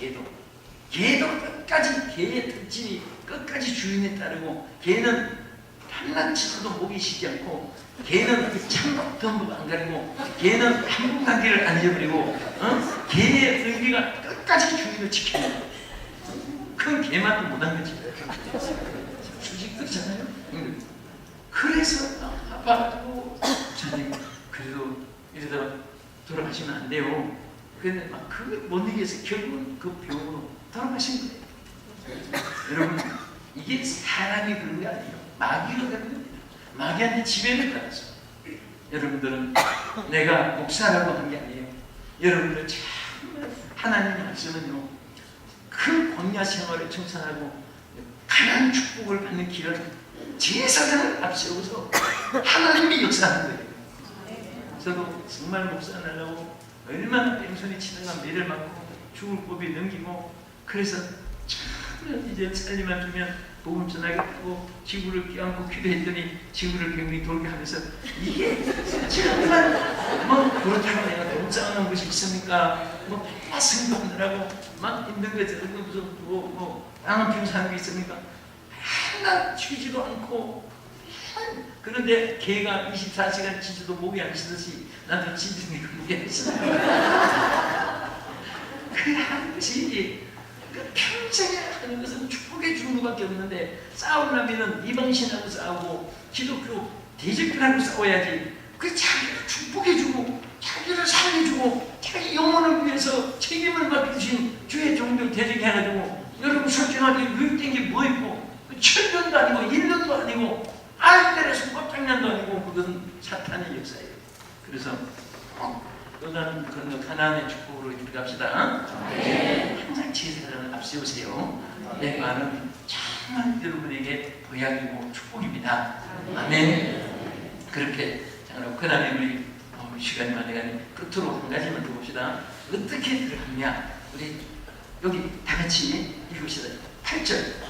개도 끝까지 개의 특징이 끝까지 주인에 따르고 개는 한낱치도 목이 쉬지 않고 개는 창밖도 안 가리고 개는 한 분 가기를 안 잊어버리고 개의 의리가 끝까지 주인을 지켜요. 그건 개만도 못한 거지. 솔직히 그렇잖아요. 그래서 아파가지고 저는 그래도 이러다 돌아가시면 안 돼요. 근데 막 그걸 못 이겨서 결국은 그 병으로 돌아가신 거예요. 여러분 이게 사람이 그런 게 아니에요. 마귀가 그런 겁니다. 마귀한테 지배를 받았어. 여러분들은 내가 목사라고 한 게 아니에요. 여러분들 정말 하나님 말씀은요 큰 광야 생활을 청산하고 강한 축복을 받는 길을 제사장을 앞세워서 하나님이 역사하는 거예요. 저도 정말 목사 하려고 얼마나 뺑소니 치다가 매를 맞고 죽을 고비 넘기고 그래서 참 이제 살리만 주면 복음 전하겠다고 지구를 껴안고 기도했더니 지구를 병이 돌게 하면서 이게 정말 뭐 그렇다고 내가 돈 쌓아놓은 것이 있습니까? 뭐 승부하느라고 막 힘든 거지. 뭐 땅은 피우 사는 게 있습니까? 하나 쉬지도 않고 그런데 개가 24시간 지지도 목이 안 쉬듯이 나도 지지니까 목이 안 쉬어요. 그 하는 것이 그 평생에 하는 것은 축복해 주는 것밖에 없는데 싸우려면 이방신하고 싸우고 기독교 대적들하고 싸워야지. 그 자기를 축복해 주고 자기를 살려주고 자기 영혼을 위해서 책임을 맡겨주신 주의 종들 대적해가지고 여러분 솔직하게 유익된 게 뭐 있고 7년도 아니고 1년도 아니고 알뜰해서 꽃장년도 아니고 그건 사탄의 역사예요. 그래서 요단 건너 가나안의 축복으로 들어갑시다. 항상 제사장을 앞세우세요. 내 말은 정말 여러분에게 보약이고 축복입니다. 아멘. 그렇게 장로 그 다음에 우리 시간이 많이 가니 끝으로 한 가지만 더 봅시다. 어떻게 들어가냐? 우리 여기 다 같이 읽읍시다. 8절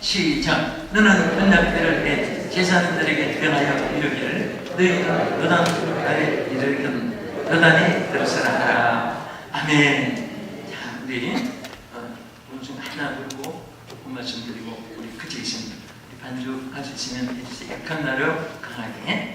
시작. 너는 언약궤를 내 제사장들에게 명하여 이르기를 너희는 요단 아래 이르기는 요단에 들어서라 하라. 아멘. 자, 우리 오늘 중 하나 부르고 조금 말씀드리고 우리 그치 있습니다. 반주 가주시면 해주세요. 강나로 강하게